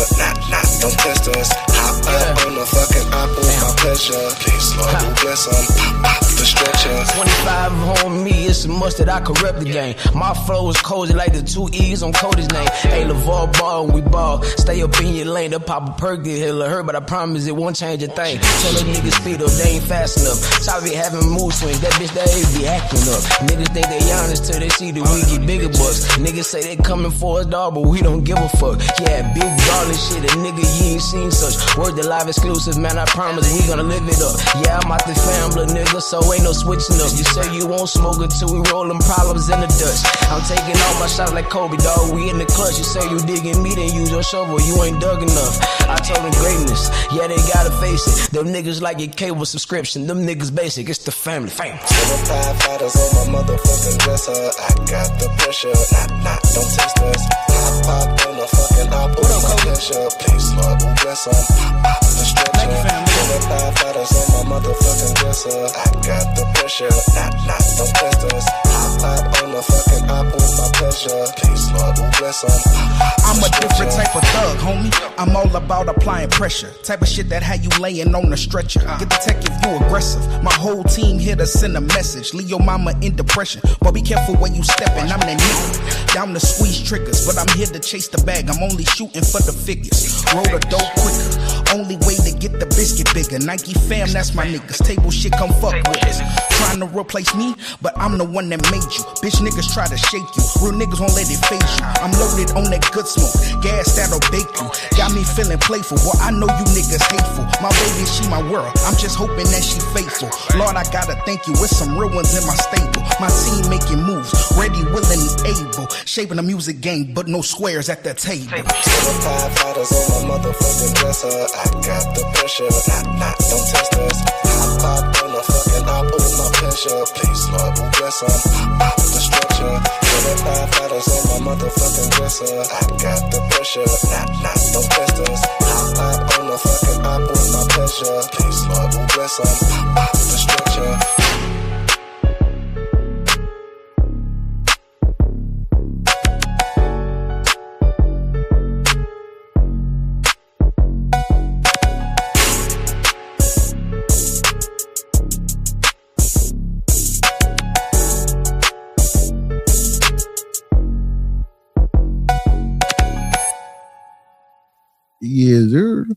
Don't test us. Hop out on the fucking op, ooh, my pleasure. Please, Lord, ooh, bless 'em. Pop the stretcher. 25 on me, it's a must that I corrupt the game. My flow is cozy like the 2 E's on Cody's name. Hey, LeVar ball, we ball. Stay up in your lane, the pop a perk, get hell or her, but I promise it won't change a thing. Tell them niggas speed up, they ain't fast enough. Top be having mood swings, that bitch that ain't be acting up. Niggas think they honest till they see that we get bigger bucks. Niggas say they coming for us, dog, but we don't give a fuck. Yeah, big ballin' shit, a nigga you ain't seen such. Word the live exclusive, man, I promise we gonna live it up. Yeah, I'm out the family, nigga, so ain't no switching up. You say you won't smoke until we rollin' problems in the dust. I'm taking all my shots like Kobe, dog, we in the clutch. You say you digging me, then use your shovel, you ain't dug enough. I told them greatness, yeah, they gotta face it. Them niggas like your cable subscription, them niggas basic, it's the family, fame. 25 lighters on my motherfucking dresser. I got the pressure. Don't test us. Pop on the fucking op, ooh, my pleasure. Please, Lord, ooh, bless 'em. Pop the stretcher. 25 lighters on my motherfucking dresser. I got the pressure. Don't test us. Pop on the fucking op, ooh, my pleasure. Please, Lord, ooh, bless 'em. I'm a different type of thug, homie. I'm all about applying pressure. Type of shit that had you laying on a stretcher. Get the tech if you aggressive. My whole team here to send a message. Leave your mama in depression. But be careful where you stepping. I'm that nigga. Down to squeeze triggers. But I'm here to chase the bag. I'm only shooting for the figures. Roll the dope quicker. Only way to get the biscuit bigger. Nike fam, that's my niggas. Table shit, come fuck with us. Trying to replace me, but I'm the one that made you. Bitch niggas try to shake you. Real niggas won't let it face you. I'm loaded on that good smoke. Gas that'll bake you. Got me feeling playful. Well, I know you niggas hateful. My baby, she my world. I'm just hoping that she faithful. Lord, I gotta thank you. With some real ones in my stable. My team making moves. Ready, willing, and able. Shaping the music game, but no squares at the table. 25 lighters on my motherfucking dresser. I got the pressure. Don't test us. Pop on the fucking op, ooh, my pleasure. Please, Lord, ooh, bless 'em. Pop the stretcher. 25 lighters on my motherfucking dresser. I got the pressure. Don't test us. Pop on the fucking op, ooh, my pleasure. Please, Lord, ooh, bless 'em. Pop the stretcher. Yeah, dude.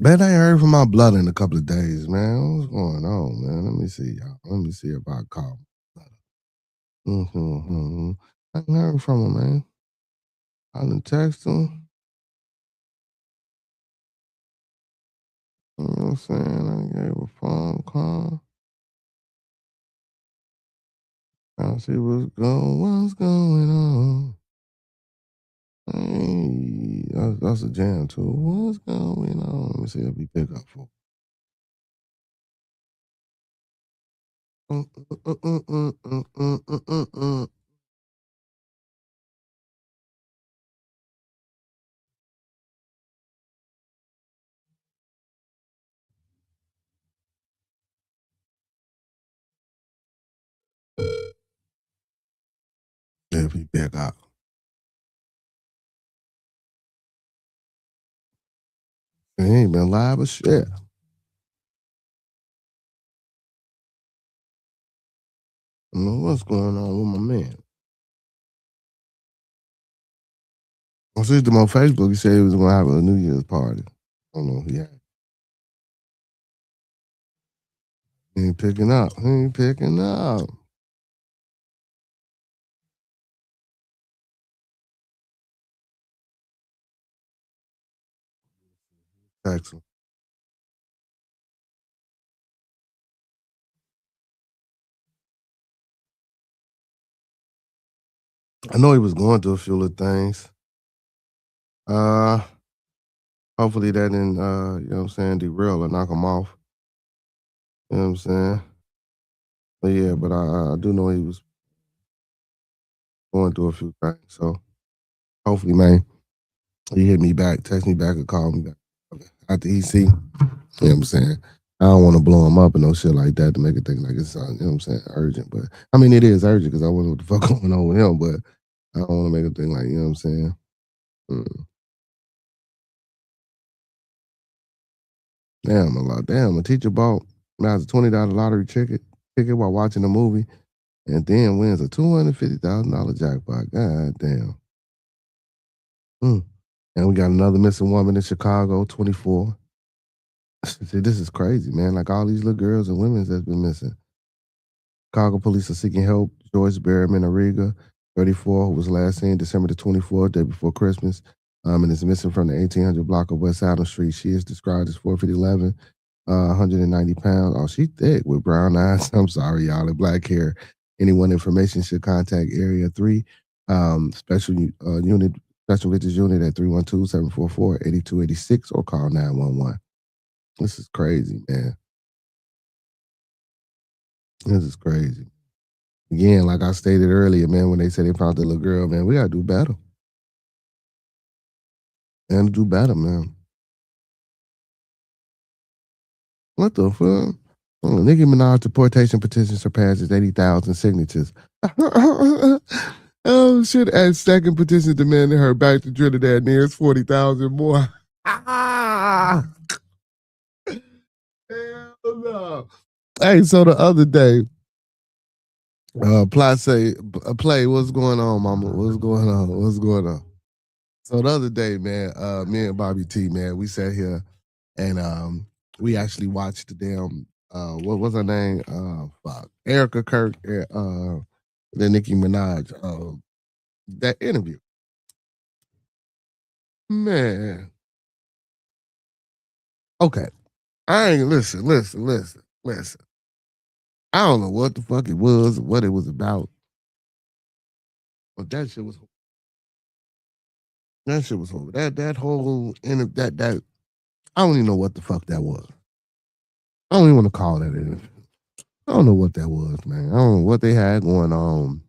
Man, I ain't heard from my blood in a couple of days, man. What's going on, man? Let me see, y'all. Let me see if I call my blood. I ain't heard from him, man. I done text him. You know what I'm saying? I gave a phone call. I see what's going on. Hey, that's a jam too. What's going on? Let me see if we pick up for. If we pick up. He ain't been live as shit. I don't know what's going on with my man. I see him on Facebook. He said he was going to have a New Year's party. I don't know if he had. He ain't picking up. He ain't picking up. Text him. I know he was going through a few little things. Hopefully that didn't, you know what I'm saying, derail or knock him off. You know what I'm saying? But yeah, but I do know he was going through a few things. So Hopefully, man, he hit me back, text me back, or call me back after he see. You know what I'm saying? I don't want to blow him up and no shit like that to make it think like it's, you know what I'm saying, urgent. But I mean, it is urgent because I wonder what the fuck going on with him. But I don't want to make it think like, you know what I'm saying. Damn, a teacher bought now it's a $20 lottery ticket while watching a movie, and then wins a $250,000 jackpot. God damn. And we got another missing woman in Chicago, 24. See, this is crazy, man. Like all these little girls and women that's been missing. Chicago police are seeking help. Joyce Berryman Arriga, 34, who was last seen December the 24th, day before Christmas, and is missing from the 1800 block of West Adams Street. She is described as 4'11", 190 pounds. Oh, she thick with brown eyes. I'm sorry, y'all, and black hair. Anyone information should contact Area 3 Special Unit, Special Victims Unit at 312-744-8286 or call 911. This is crazy, man. This is crazy. Again, like I stated earlier, man, when they said they found the little girl, man, we gotta do better. And do better, man. What the fuck? Oh, Nicki Minaj deportation petition surpasses 80,000 signatures. Oh shit! As second petition demanding her back to Trinidad nears 40,000 more. Hell no. Hey, so the other day, play, what's going on, mama? What's going on? So the other day, man, me and Bobby T, man, we sat here and we actually watched the damn what was her name? Erica Kirk, the Nicki Minaj, that interview. Man. Okay. I ain't listen. I don't know what the fuck it was, what it was about. But that shit was horrible. That whole that I don't even know what the fuck that was. I don't even want to call that interview. I don't know what that was, man. I don't know what they had going on.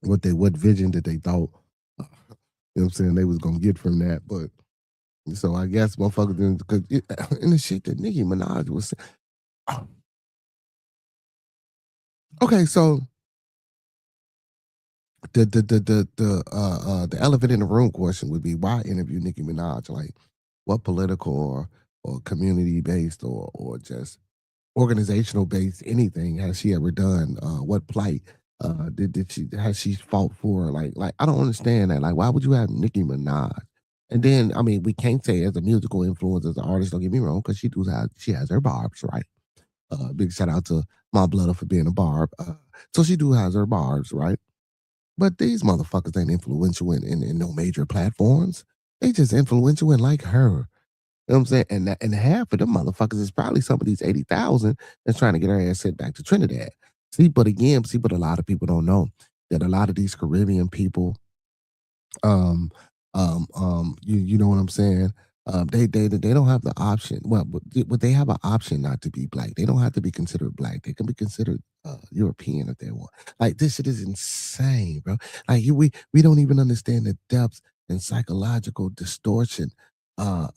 What vision that they thought, you know what I'm saying, they was gonna get from that. But so I guess motherfuckers didn't, cause and the shit that Nicki Minaj was saying. Oh. Okay, so the elephant in the room question would be, why interview Nicki Minaj? Like, what political or community based or just organizational based anything has she ever done? What plight has she fought for? Like I don't understand that. Like, why would you have Nicki Minaj? And then I mean, we can't say as a musical influence as an artist. Don't get me wrong, because she has her barbs, right? Big shout out to My Blood for being a barb. So she has her barbs, right? But these motherfuckers ain't influential in no major platforms. They just influential in like her. You know what I'm saying? And half of them motherfuckers is probably some of these 80,000 that's trying to get her ass sent back to Trinidad. But a lot of people don't know that a lot of these Caribbean people, you know what I'm saying? They don't have the option. Well, but they have an option not to be black. They don't have to be considered black. They can be considered European if they want. Like, this shit is insane, bro. Like, we don't even understand the depths and psychological distortion. Oh,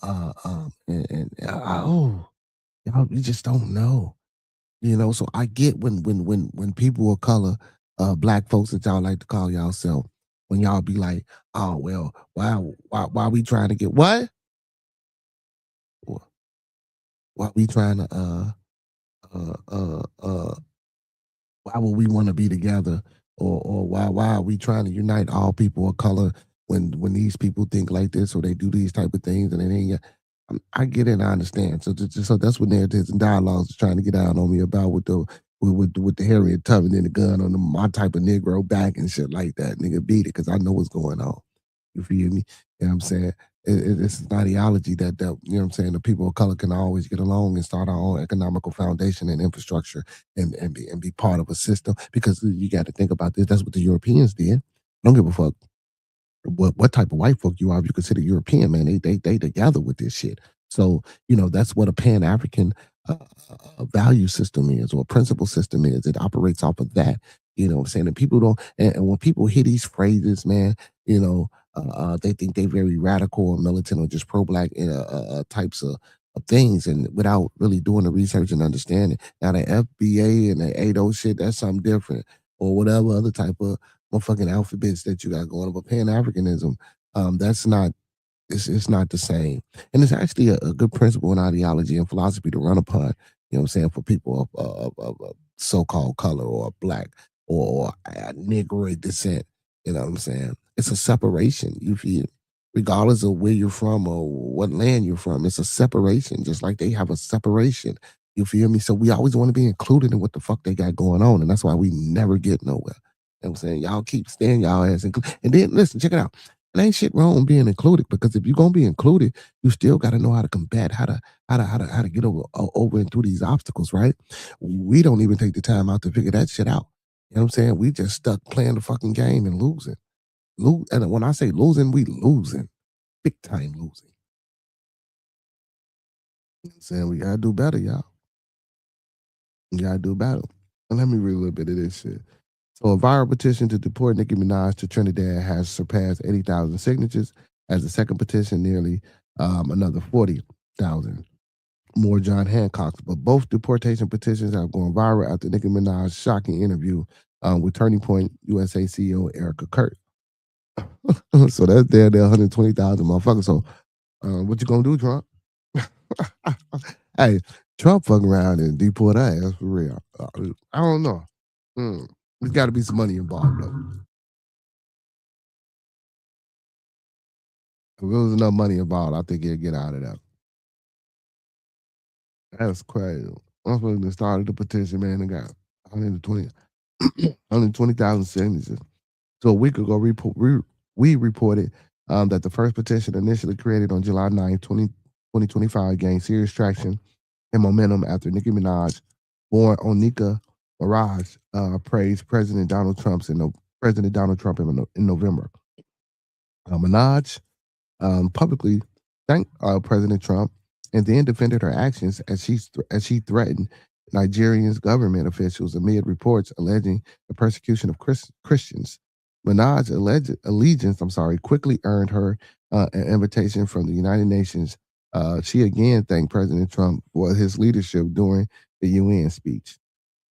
y'all, we just don't know. You know, so I get when people of color, black folks that y'all like to call y'allself, when y'all be like, oh well, why we trying to get what? Why we trying to why would we want to be together, or why are we trying to unite all people of color when these people think like this or they do these type of things and it ain't. I get it and I understand. So that's what narratives and dialogues are trying to get out on me about with the Harriet Tubman and the gun on my type of Negro back and shit like that. Nigga, beat it, because I know what's going on. You feel me? You know what I'm saying? It's an ideology that, you know what I'm saying, the people of color can always get along and start our own economical foundation and infrastructure and be part of a system. Because you got to think about this. That's what the Europeans did. Don't give a fuck what type of white folk you are. If you consider European, man, they together with this shit. So, you know, that's what a Pan-African value system is, or a principle system is. It operates off of that. You know what I'm saying? And people don't, and when people hear these phrases, man, you know, They think they very radical or militant or just pro-black types of things, and without really doing the research and understanding. Now the FBA and the ADO shit, that's something different, or whatever other type of motherfucking alphabets that you got going on. But Pan-Africanism, that's not it's not the same. And it's actually a good principle in ideology and philosophy to run upon, you know what I'm saying, for people of so-called color or black or Negroid descent. You know what I'm saying? It's a separation, you feel? Regardless of where you're from or what land you're from, it's a separation, just like they have a separation. You feel me? So we always want to be included in what the fuck they got going on. And that's why we never get nowhere. You know what I'm saying? Y'all keep staying y'all ass included. And then listen, check it out. It ain't shit wrong being included, because if you're gonna be included, you still got to know how to combat, how to get over and through these obstacles, right? We don't even take the time out to figure that shit out. You know what I'm saying? We just stuck playing the fucking game and losing. And when I say losing, we losing, big time losing. You know what I'm saying? We gotta do better, y'all. We gotta do better. And let me read a little bit of this shit. So a viral petition to deport Nicki Minaj to Trinidad has surpassed 80,000 signatures. As the second petition, nearly another 40,000 more John Hancock's. But both deportation petitions have gone viral after Nicki Minaj's shocking interview with Turning Point USA CEO Erica Kirk. So that's there 120,000 motherfuckers. So what you gonna do, Trump? Hey, Trump fucking around and deport our ass for real. I don't know. There's got to be some money involved, though. If there was enough money involved, I think he'd get out of that. That's crazy. I'm supposed to started the petition, man, and got 120,000 signatures. So a week ago, we reported that the first petition, initially created on July 9, 2025, gained serious traction and momentum after Nicki Minaj, born Onika Mirage, praised President Donald Trump in November. Minaj publicly thanked President Trump and then defended her actions as she threatened Nigeria's government officials amid reports alleging the persecution of Christians. Minaj's allegiance quickly earned her an invitation from the United Nations. She again thanked President Trump for his leadership during the UN speech.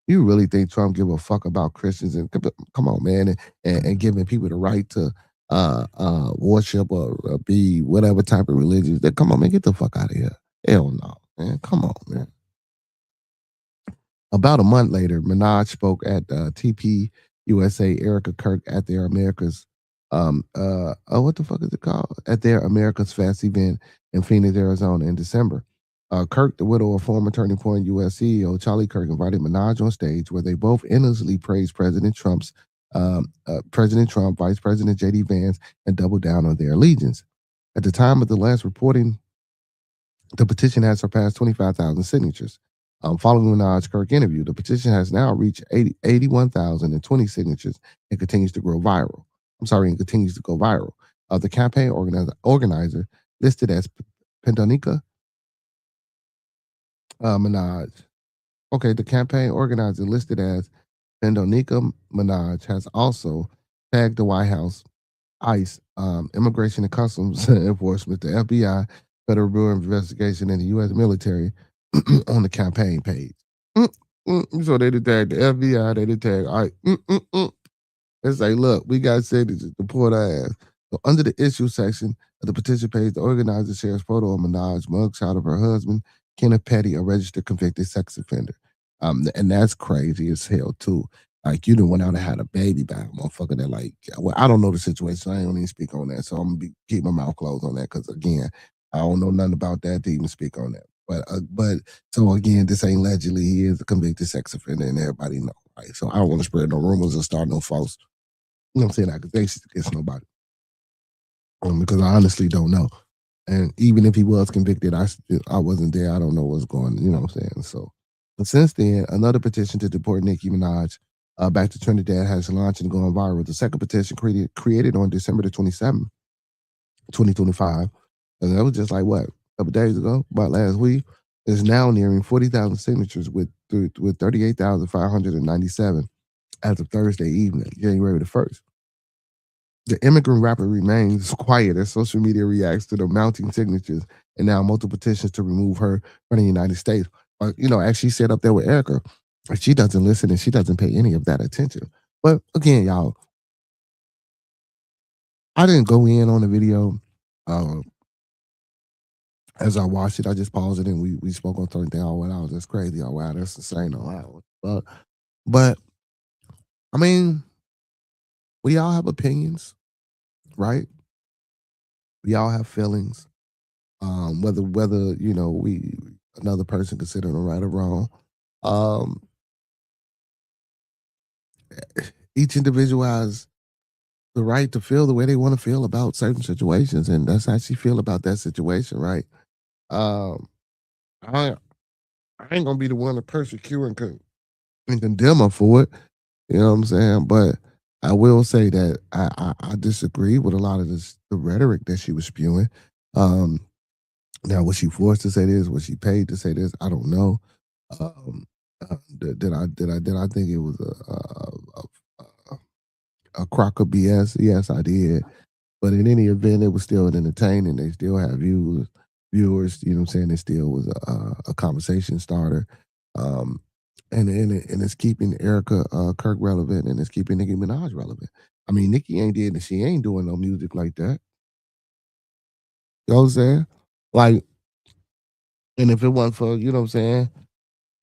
You really think Trump give a fuck about Christians? And come on, man, and giving people the right to worship or be whatever type of religion? Come on, man, get the fuck out of here. Hell no, man. Come on, man. About a month later, Minaj spoke at TP USA Erica Kirk at their America's what the fuck is it called? At their America's Fest event in Phoenix, Arizona in December. Kirk, the widow of former Turning Point US CEO Charlie Kirk, invited Minaj on stage, where they both endlessly praised President Trump, Vice President J.D. Vance, and doubled down on their allegiance. At the time of the last reporting, the petition had surpassed 25,000 signatures. Following Minaj's Kirk interview, the petition has now reached 81,020 signatures and continues to go viral. The campaign organizer listed as Pendonica Minaj. Okay, the campaign organizer listed as Pendonica Minaj has also tagged the White House, ICE, Immigration and Customs Enforcement, the FBI, Federal Bureau of Investigation, and the U.S. military on the campaign page. So they did tag the FBI, they did tag ICE. They say, look, we got signatures to deport our ass. So under the issue section of the petition page, the organizer shares photo of Minaj's mugshot of her husband, Kenneth Petty, a registered convicted sex offender. And that's crazy as hell too. Like, you done went out and had a baby by a motherfucker that, like, well, I don't know the situation, so I ain't gonna even speak on that. So I'm gonna keep my mouth closed on that, because again, I don't know nothing about that to even speak on that. But so again, this ain't allegedly, he is a convicted sex offender, and everybody know, right? So I don't want to spread no rumors or start no false, you know what I'm saying, accusations against nobody. Because I honestly don't know. And even if he was convicted, I wasn't there. I don't know what's going on, you know what I'm saying? So, but since then, another petition to deport Nicki Minaj back to Trinidad has launched and gone viral. The second petition created on December the 27th, 2025, and that was just like, what, a couple days ago, about last week, is now nearing 40,000 signatures with 38,597 as of Thursday evening, January the 1st. The immigrant rapper remains quiet as social media reacts to the mounting signatures and now multiple petitions to remove her from the United States. As she said up there with Erica, she doesn't listen and she doesn't pay any of that attention. But again, y'all, I didn't go in on the video. As I watched it, I just paused it and we spoke on certain things. Oh wow, that's crazy. Oh wow, that's insane. Oh wow. But I mean, we all have opinions, right? We all have feelings. Whether we another person consider them right or wrong. Um, each individual has the right to feel the way they want to feel about certain situations, and that's how she feel about that situation, right? Um, I I ain't gonna be the one to persecute and condemn her for it. You know what I'm saying? But I will say that I disagree with a lot of the rhetoric that she was spewing. Um, Now, was she forced to say this? Was she paid to say this? I don't know. Did I think it was a crock of BS? Yes, I did. But in any event, it was still entertaining. They still have viewers. You know what I'm saying? It still was a conversation starter. Um, and it's keeping Erica Kirk relevant, and it's keeping Nicki Minaj relevant. I mean, Nicki ain't did, and she ain't doing no music like that. You know what I'm saying? Like, and if it wasn't for, you know what I'm saying,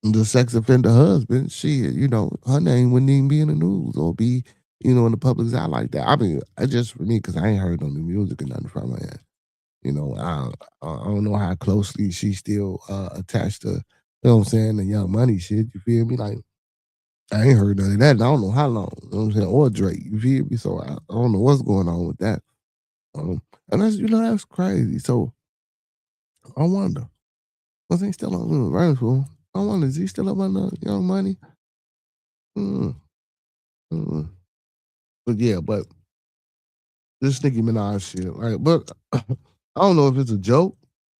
the sex offender husband, her name wouldn't even be in the news or be, in the public's eye like that. I mean, I just for me, because I ain't heard no new music or nothing from her. I don't know how closely she's still attached to, what I'm saying, the Young Money shit. You feel me? Like, I ain't heard none of that. And I don't know how long. You know what I'm saying? Or Drake. You feel me? So I don't know what's going on with that. And that's crazy. So I wonder, was he still on right school? I wonder, is he still up on the Young Money? Mm, mm. But this Nicki Minaj shit, right? But I don't know if it's a joke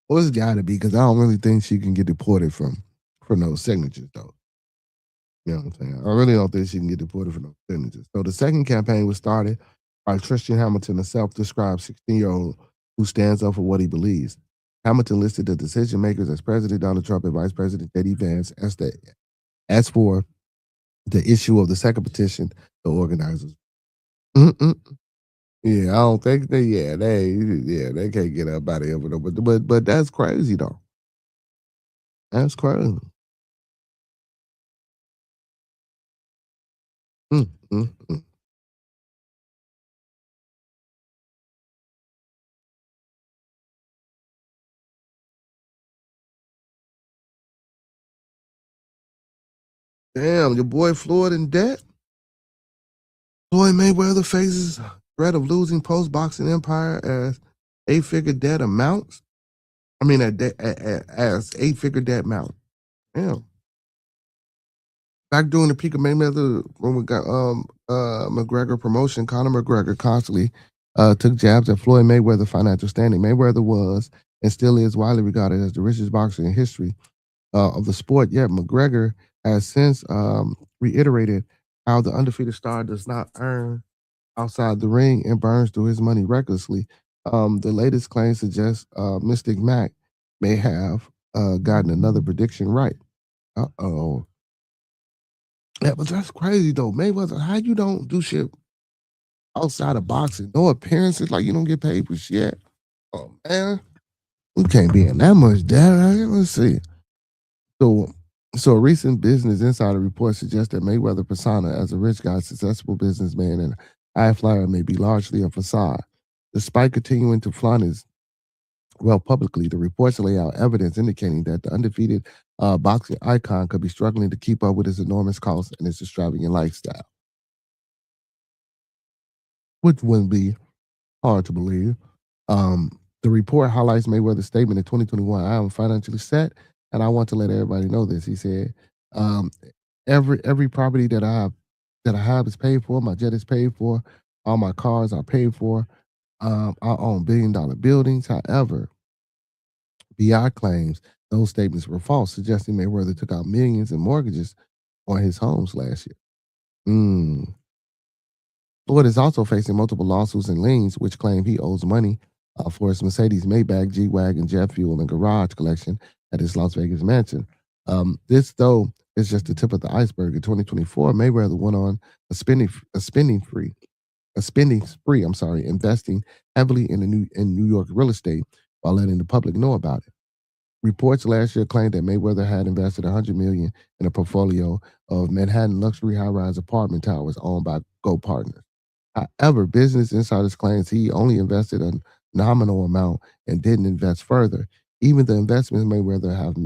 or it's got to be because I don't really think she can get deported from those signatures, though. You know what I'm saying? I really don't think she can get deported from those signatures. So the second campaign was started by Christian Hamilton, a self-described 16-year-old who stands up for what he believes. Hamilton listed the decision makers as President Donald Trump and Vice President J.D. Vance as for the issue of the second petition, the organizers. Mm-mm. Yeah, I don't think they can't get up out of here. But that's crazy though. That's crazy. Mm, mm, mm. Damn, your boy Floyd in debt. Floyd Mayweather faces threat of losing post-boxing empire as eight-figure debt amounts. I mean, as eight-figure debt amount. Damn. Back during the peak of Mayweather, when we got McGregor promotion, Conor McGregor constantly took jabs at Floyd Mayweather's financial standing. Mayweather was and still is widely regarded as the richest boxer in history of the sport. Yet McGregor has since reiterated how the undefeated star does not earn outside the ring and burns through his money recklessly. The latest claim suggests Mystic Mac may have gotten another prediction right. Uh-oh. Yeah, but that's crazy though. Mayweather, how you don't do shit outside of boxing? No appearances, like you don't get paid for shit. Oh man, you can't be in that much debt. Let's see. So, so a recent Business Insider report suggests that Mayweather persona as a rich guy, successful businessman, and high flyer may be largely a facade. Despite continuing to flaunt his publicly, the reports lay out evidence indicating that the undefeated boxing icon could be struggling to keep up with his enormous costs and his extravagant lifestyle, which wouldn't be hard to believe. The report highlights Mayweather's statement in 2021. I am financially set, and I want to let everybody know this. He said, um, "Every property that I have is paid for. My jet is paid for. All my cars are paid for. I own billion-dollar buildings. However, BI claims those statements were false, suggesting Mayweather took out millions in mortgages on his homes last year." Mm. Ford is also facing multiple lawsuits and liens, which claim he owes money for his Mercedes Maybach, G-Wagon, jet fuel, and garage collection at his Las Vegas mansion. This, though, is just the tip of the iceberg. In 2024, Mayweather went on a spending spree. I'm sorry, investing heavily in New York real estate while letting the public know about it. Reports last year claimed that Mayweather had invested $100 million in a portfolio of Manhattan luxury high-rise apartment towers owned by Go Partners. However, Business Insiders claims he only invested a nominal amount and didn't invest further. Even the investments Mayweather had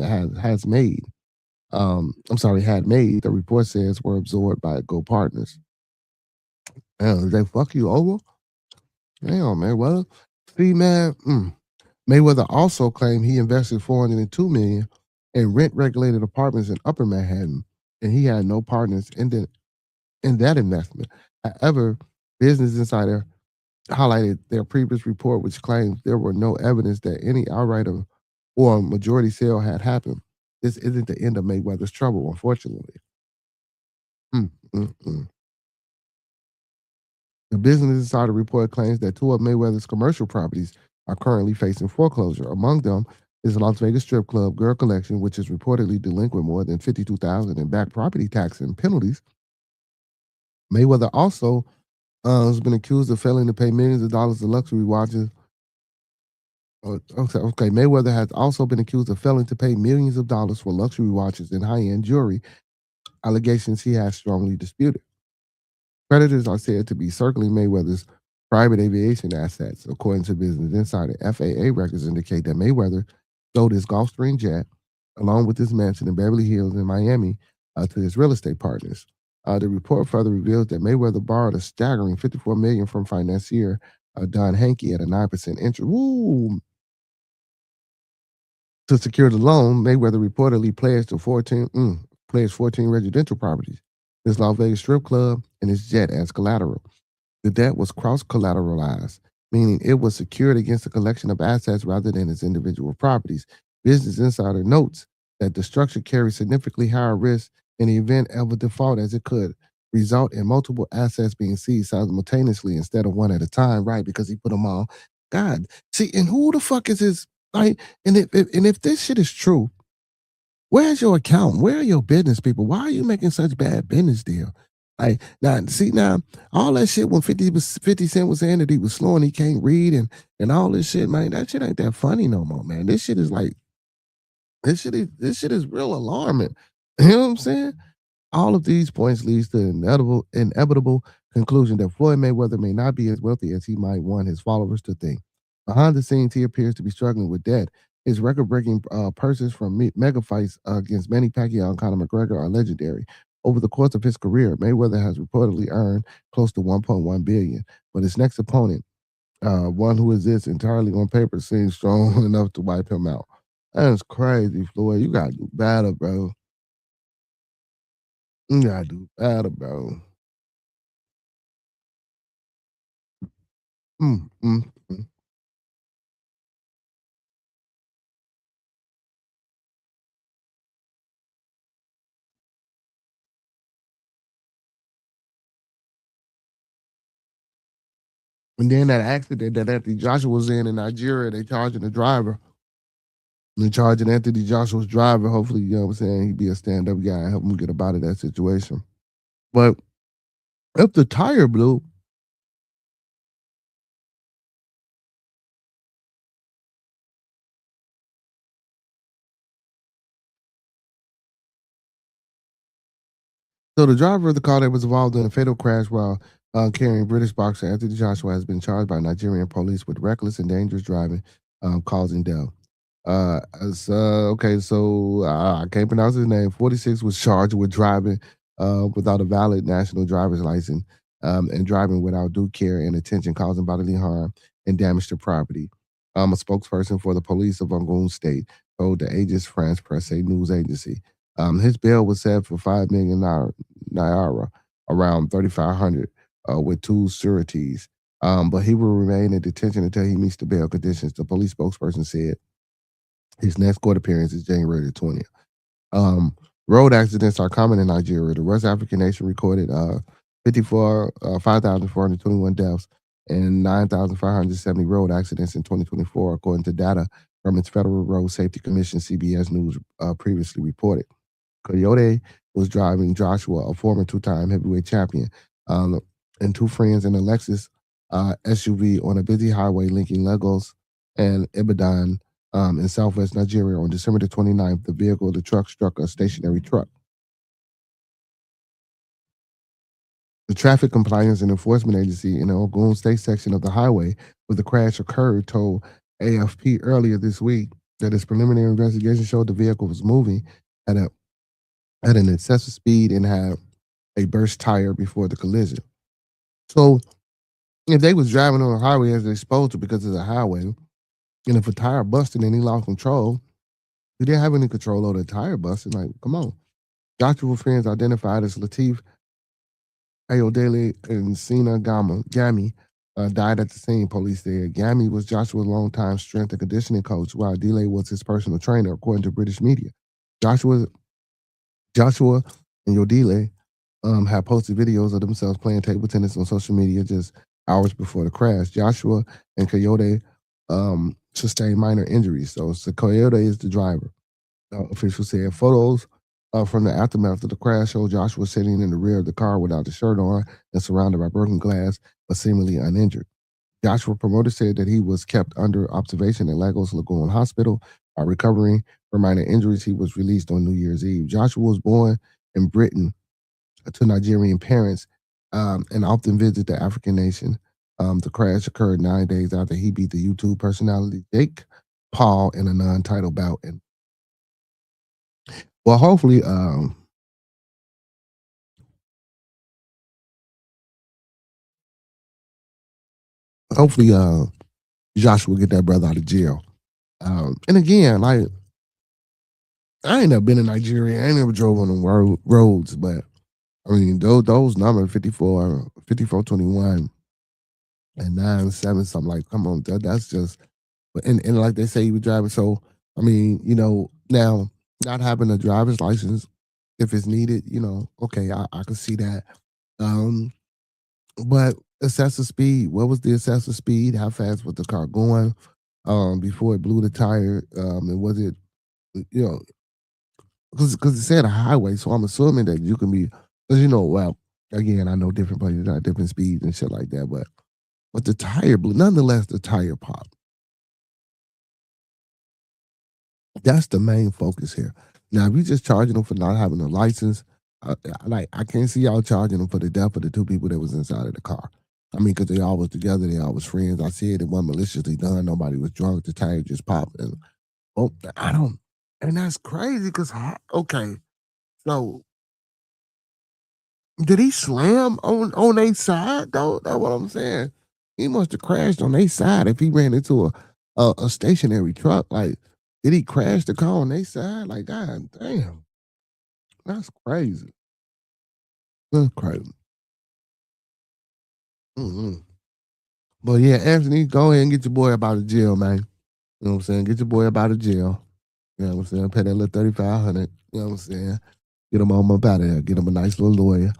made, the report says were absorbed by Go Partners. Damn, they fuck you over? Damn, man. Well, see, man, Mayweather also claimed he invested $402 million in rent-regulated apartments in Upper Manhattan, and he had no partners in that investment. However, Business Insider highlighted their previous report, which claims there were no evidence that any outright or majority sale had happened. This isn't the end of Mayweather's trouble, unfortunately. Mm, mm, mm. The Business Insider report claims that two of Mayweather's commercial properties are currently facing foreclosure. Among them is the Las Vegas strip club Girl Collection, which is reportedly delinquent more than $52,000 in back property tax and penalties. Mayweather also has been accused of failing to pay millions of dollars of luxury watches. Okay. Mayweather has also been accused of failing to pay millions of dollars for luxury watches and high-end jewelry, allegations he has strongly disputed. Creditors are said to be circling Mayweather's private aviation assets. According to Business Insider, FAA records indicate that Mayweather sold his Gulfstream jet, along with his mansion in Beverly Hills in Miami, to his real estate partners. The report further reveals that Mayweather borrowed a staggering $54 million from financier Don Hankey at a 9% interest. Woo! To secure the loan, Mayweather reportedly pledged 14 residential properties, his Las Vegas strip club, and his jet as collateral. The debt was cross-collateralized, meaning it was secured against a collection of assets rather than its individual properties. Business Insider notes that the structure carries significantly higher risk in the event of a default, as it could result in multiple assets being seized simultaneously instead of one at a time, right? Because he put them all. God, see, and who the fuck is this? Like, and if this shit is true, where's your account? Where are your business people? Why are you making such bad business deal? Like now, all that shit when 50 Cent was saying that he was slow and he can't read and all this shit, man, that shit ain't that funny no more, man. This shit is like this shit is real alarming. You know what I'm saying? All of these points leads to an inevitable conclusion that Floyd Mayweather may not be as wealthy as he might want his followers to think. Behind the scenes, he appears to be struggling with debt. His record-breaking purses from mega fights against Manny Pacquiao and Conor McGregor are legendary. Over the course of his career, Mayweather has reportedly earned close to $1.1 billion, but his next opponent, one who exists entirely on paper, seems strong enough to wipe him out. That's crazy, Floyd. You gotta do better, bro. You gotta do better, bro. Mm, mm, mm. And then that accident that Anthony Joshua was in Nigeria, they charging the driver. They charging Anthony Joshua's driver. Hopefully, you know what I'm saying, he'd be a stand-up guy and help him get up out of that situation. But if the tire blew, so the driver of the car that was involved in a fatal crash while carrying British boxer Anthony Joshua has been charged by Nigerian police with reckless and dangerous driving, causing death. Okay, so I can't pronounce his name. 46 was charged with driving without a valid national driver's license and driving without due care and attention, causing bodily harm and damage to property. A spokesperson for the police of Ogun State told the Agence France Presse news agency. His bail was set for $5 million naira, around 3,500, with two sureties. But he will remain in detention until he meets the bail conditions. The police spokesperson said. His next court appearance is January the 20th. Road accidents are common in Nigeria. The West African nation recorded 5,421 deaths, and 9,570 road accidents in 2024, according to data from its Federal Road Safety Commission, CBS News previously reported. Coyote was driving Joshua, a former two-time heavyweight champion, um, and two friends in a Lexus SUV on a busy highway linking Lagos and Ibadan in southwest Nigeria on December the 29th. The truck struck a stationary truck. The Traffic Compliance and Enforcement Agency in the Ogun State section of the highway where the crash occurred told AFP earlier this week that its preliminary investigation showed the vehicle was moving at an excessive speed and had a burst tire before the collision. So if they was driving on a highway as they're supposed to because it's a highway, and if a tire busted and he lost control, he didn't have any control over the tire busting. Like, come on. Joshua friends identified as Latif Ayodele and Sina Gami died at the scene, police said. Gami was Joshua's longtime strength and conditioning coach, while Dele was his personal trainer, according to British media. Joshua and Yodele had posted videos of themselves playing table tennis on social media just hours before the crash. Joshua and Coyote sustained minor injuries. So Coyote is the driver. Officials said photos from the aftermath of the crash showed Joshua sitting in the rear of the car without the shirt on and surrounded by broken glass, but seemingly uninjured. Joshua promoter said that he was kept under observation at Lagos Lagoon Hospital. While recovering from minor injuries, he was released on New Year's Eve. Joshua was born in Britain to Nigerian parents and often visit the African nation. The crash occurred 9 days after he beat the YouTube personality Jake Paul in a non-title bout. And well, hopefully, hopefully, Joshua get that brother out of jail. And again, like I ain't never been in Nigeria. I ain't never drove on the roads, but I mean those numbers 5421 and 97 something like come on, that's just and like they say he was driving. So I mean, now not having a driver's license if it's needed, okay, I can see that. Um, but excessive speed. What was the excessive speed? How fast was the car going? Before it blew the tire. And was it, you know, because it said a highway, so I'm assuming that you can be, because well, again, I know different places have different speeds and shit like that, but the tire blew. Nonetheless, the tire popped. That's the main focus here. Now, if you just charging them for not having a license, I can't see y'all charging them for the death of the two people that was inside of the car. I mean, because they all was together, they all was friends. I said it wasn't maliciously done. Nobody was drunk. The tire just popped. And I don't, and that's crazy. Because okay, so did he slam on their side though? That's what I'm saying. He must have crashed on their side if he ran into a stationary truck. Like, did he crash the car on their side? Like, god damn, that's crazy. That's crazy. Mm-hmm. But yeah, Anthony, go ahead and get your boy up out of jail, man. You know what I'm saying? Get your boy up out of jail. You know what I'm saying? Pay that little 3,500. You know what I'm saying? Get him on up out of there. Get him a nice little lawyer. You know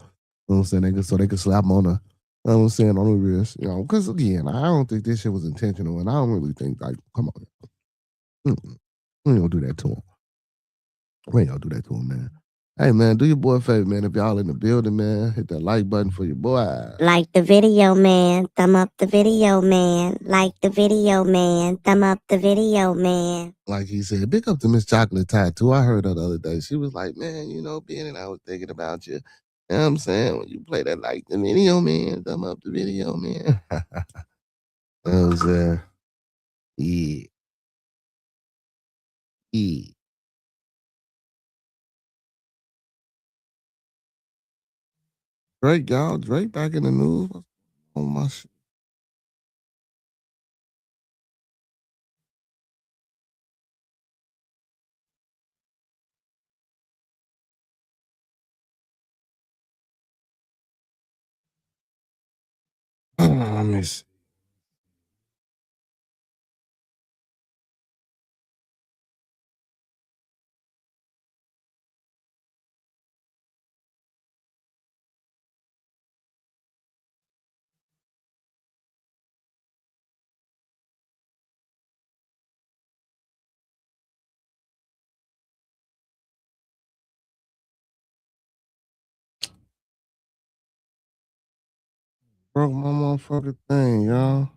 what I'm saying? So they can slap him on the, you know what I'm saying, on the wrist. Because again, I don't think this shit was intentional, and I don't really think like, come on, we ain't gonna do that to him. We ain't gonna do that to him, man. Hey man, do your boy a favor, man. If y'all in the building, man, hit that like button for your boy. Like the video, man. Thumb up the video, man. Like the video, man. Thumb up the video, man. Like he said, big up to Miss Chocolate Tattoo. I heard her the other day. She was like, man, being and I was thinking about you. You know what I'm saying? When you play that like the video, man, thumb up the video, man. That was yeah. Yeah. Drake, y'all. Drake back in the news. Oh my shit. Let me see. Broke my motherfucking thing, y'all.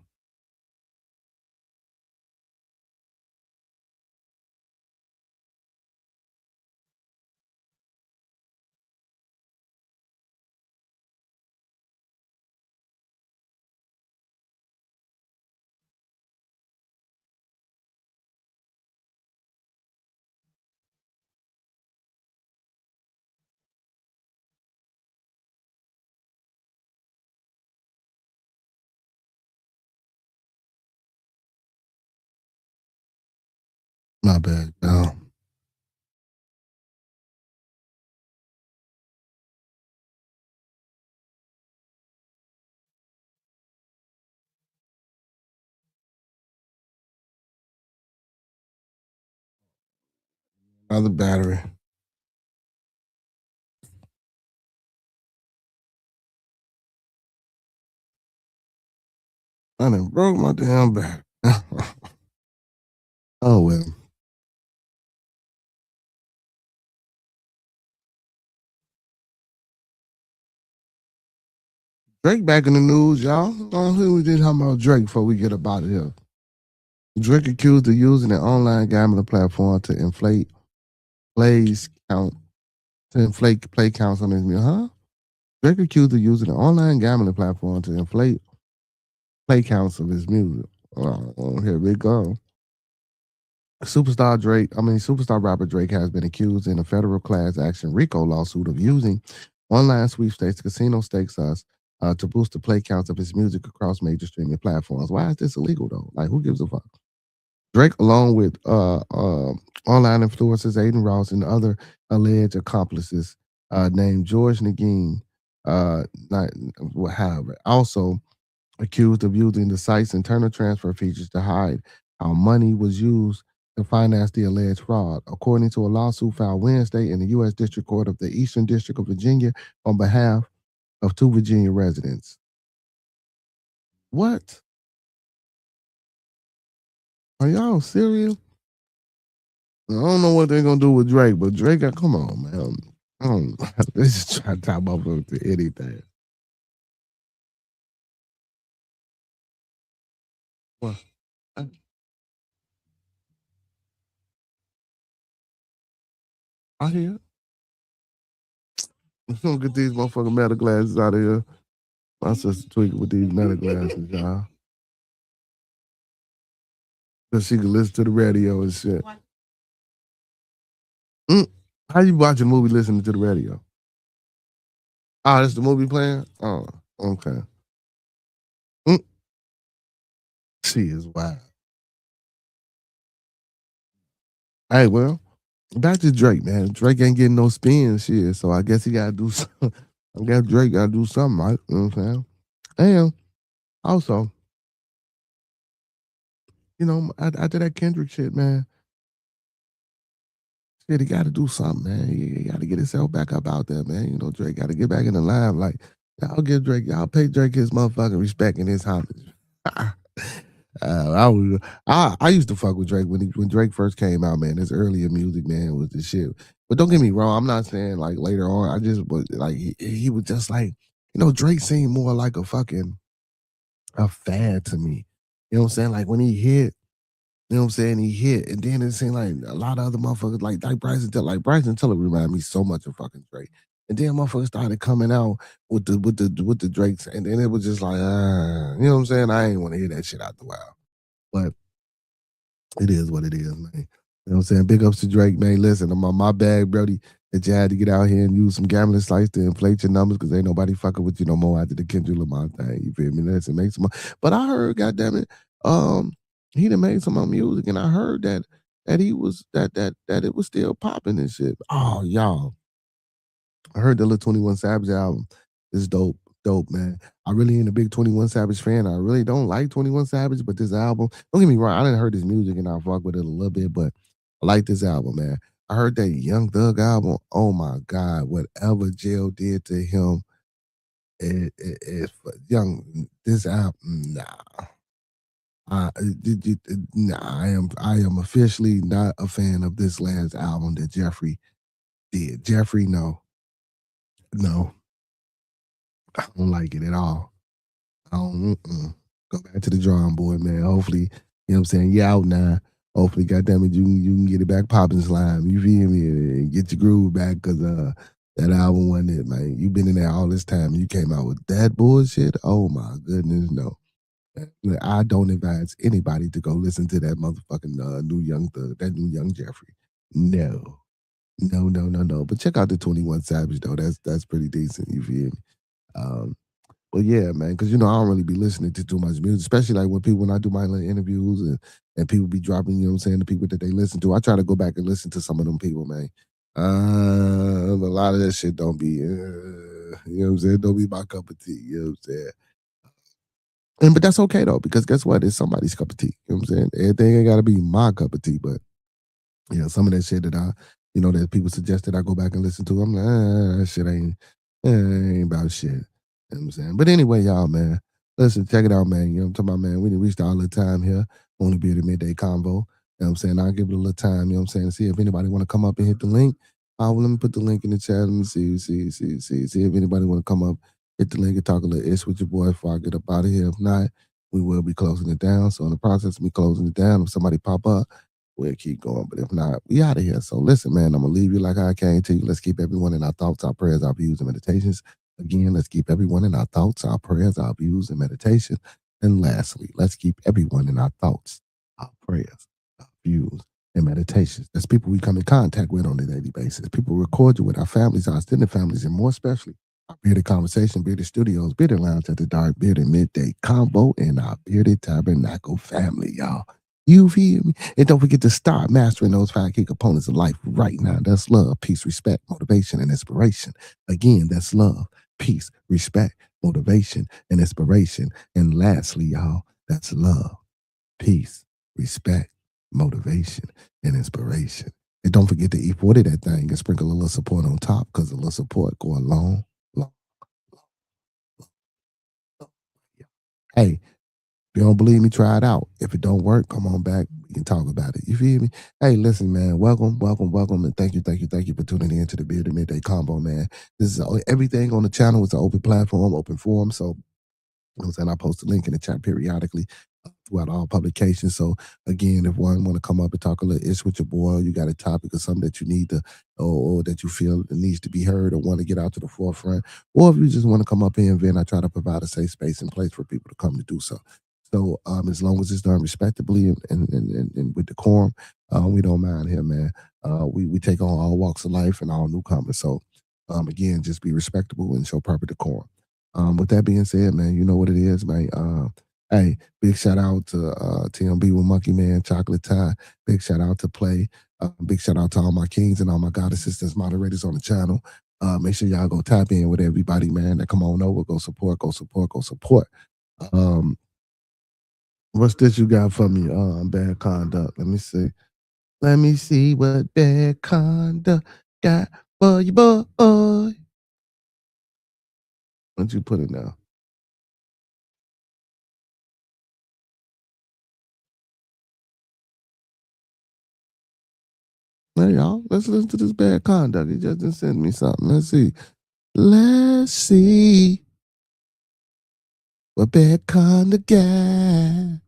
My bad, y'all. Another battery. I done broke my damn battery. Oh well. Drake back in the news, y'all. We did talk about Drake before we get up out of here. Drake accused of using an online gambling platform to inflate plays count to inflate play counts on his music. Huh? Drake accused of using an online gambling platform to inflate play counts of his music. Oh, here we go. Superstar rapper Drake has been accused in a federal class action RICO lawsuit of using online sweepstakes casino stakes us to boost the play counts of his music across major streaming platforms. Why is this illegal though? Like, who gives a fuck? Drake, along with online influencers Aiden Ross and other alleged accomplices named George Nagin, not, however, also accused of using the site's internal transfer features to hide how money was used to finance the alleged fraud, according to a lawsuit filed Wednesday in the U.S. District Court of the Eastern District of Virginia on behalf of two Virginia residents. What? Are y'all serious? I don't know what they're gonna do with Drake, but Drake, come on, man. They just try to top up to anything. What? I hear. Let's go get these motherfucking metal glasses out of here. My sister tweaking with these metal glasses, y'all. So she can listen to the radio and shit. Mm. How you watching a movie listening to the radio? Oh, that's the movie playing? Oh, okay. Mm. She is wild. Hey, well, back to Drake, man. Drake ain't getting no spin shit, so I guess he gotta do something. I guess Drake gotta do something, right? You know what I'm saying? And also, after that Kendrick shit, man, shit, he gotta do something, man. He gotta get himself back up out there, man. Drake gotta get back in the line. Like, y'all pay Drake his motherfucking respect and his homage. I used to fuck with Drake when Drake first came out, man. His earlier music, man, was the shit. But don't get me wrong, I'm not saying like later on. I just was like he was just like, Drake seemed more like a fad to me. You know what I'm saying? Like when he hit, you know what I'm saying? He hit, and then it seemed like a lot of other motherfuckers like Bryson Tiller reminded me so much of fucking Drake. And then motherfuckers started coming out with the Drakes, and then it was just like, you know what I'm saying? I ain't want to hear that shit out the wild. But it is what it is, man. You know what I'm saying? Big ups to Drake, man. Listen, I'm on my bag, Brody, that you had to get out here and use some gambling sites to inflate your numbers because ain't nobody fucking with you no more after the Kendrick Lamar thing. You feel me? Listen, make some more. But I heard, goddamn it, he done made some more music, and I heard that he was that it was still popping and shit. Oh, y'all. I heard the little 21 Savage album. It's dope, man. I really ain't a big 21 Savage fan. I really don't like 21 Savage, but this album, don't get me wrong, I didn't heard his music and I fuck with it a little bit, but I like this album, man. I heard that Young Thug album. Oh my God, whatever Jail did to him, this album, nah. I am officially not a fan of this last album that Jeffrey did. Jeffrey, no, I don't like it at all. Go back to the drawing board, man. Hopefully, you know what I'm saying, you out now. Hopefully, goddammit, you can get it back popping slime. You feel me? And get your groove back, because that album wasn't it, man. You been in there all this time and you came out with that bullshit? Oh my goodness, no. I don't advise anybody to go listen to that motherfucking new Young Thug, that new Young Jeffrey. No. No. But check out the 21 Savage though. That's pretty decent. You feel me? But yeah, man, because I don't really be listening to too much music, especially like when I do my little interviews and people be dropping, you know what I'm saying, the people that they listen to. I try to go back and listen to some of them people, man. A lot of that shit don't be, you know what I'm saying, don't be my cup of tea. You know what I'm saying? But that's okay though, because guess what? It's somebody's cup of tea. You know what I'm saying? Everything ain't gotta be my cup of tea, but some of that shit that that people suggested I go back and listen to, I'm like, that shit ain't about shit. You know what I'm saying? But anyway, y'all, man, listen, check it out, man. You know what I'm talking about, man? We done reached our little time here on the Bearded Midday Convo. You know what I'm saying? I'll give it a little time, you know what I'm saying, to see if anybody want to come up and hit the link. Let me put the link in the chat. Let me see if anybody want to come up, hit the link and talk a little ish with your boy before I get up out of here. If not, we will be closing it down. So in the process of me closing it down, if somebody pop up, we'll keep going. But if not, we out of here. So listen, man, I'm going to leave you like I came to you. Let's keep everyone in our thoughts, our prayers, our views, and meditations. Again, let's keep everyone in our thoughts, our prayers, our views, and meditation. And lastly, let's keep everyone in our thoughts, our prayers, our views, and meditations. That's people we come in contact with on a daily basis. People we record you with, our families, our extended families, and more especially our Bearded Conversation, Bearded Studios, Bearded Lounge at the Dark, Bearded Midday Convo, and our Bearded Tabernacle family, y'all. You feel me? And don't forget to start mastering those 5 key components of life right now. That's love, peace, respect, motivation, and inspiration. Again, that's love, peace, respect, motivation, and inspiration. And lastly, y'all, that's love, peace, respect, motivation, and inspiration. And don't forget to E40 that thing and sprinkle a little support on top, because a little support go a long. Hey, if you don't believe me, try it out. If it don't work, come on back. We can talk about it. You feel me? Hey, listen, man. Welcome. And thank you for tuning in to the Bearded Midday Convo, man. This is everything on the channel. It's an open platform, open forum. So, you know what I'm saying? I post a link in the chat periodically throughout all publications. So again, if one want to come up and talk a little ish with your boy, you got a topic or something that you need to, or that you feel it needs to be heard or want to get out to the forefront, or if you just want to come up here and vent, I try to provide a safe space and place for people to come to do so. So as long as it's done respectably and with decorum, we don't mind here, man. We take on all walks of life and all newcomers. So again, just be respectable and show proper decorum. With that being said, man, you know what it is, man. Hey, big shout out to TMB with Monkey Man, Chocolate Tie. Big shout out to Play. Big shout out to all my kings and all my goddesses that's moderators on the channel. Make sure y'all go tap in with everybody, man. That come on over, go support. What's this you got for me? Bad conduct. Let me see. Let me see what bad conduct got for you, boy. What'd you put it now? Hey, y'all, let's listen to this bad conduct. He just didn't send me something. Let's see what bad conduct got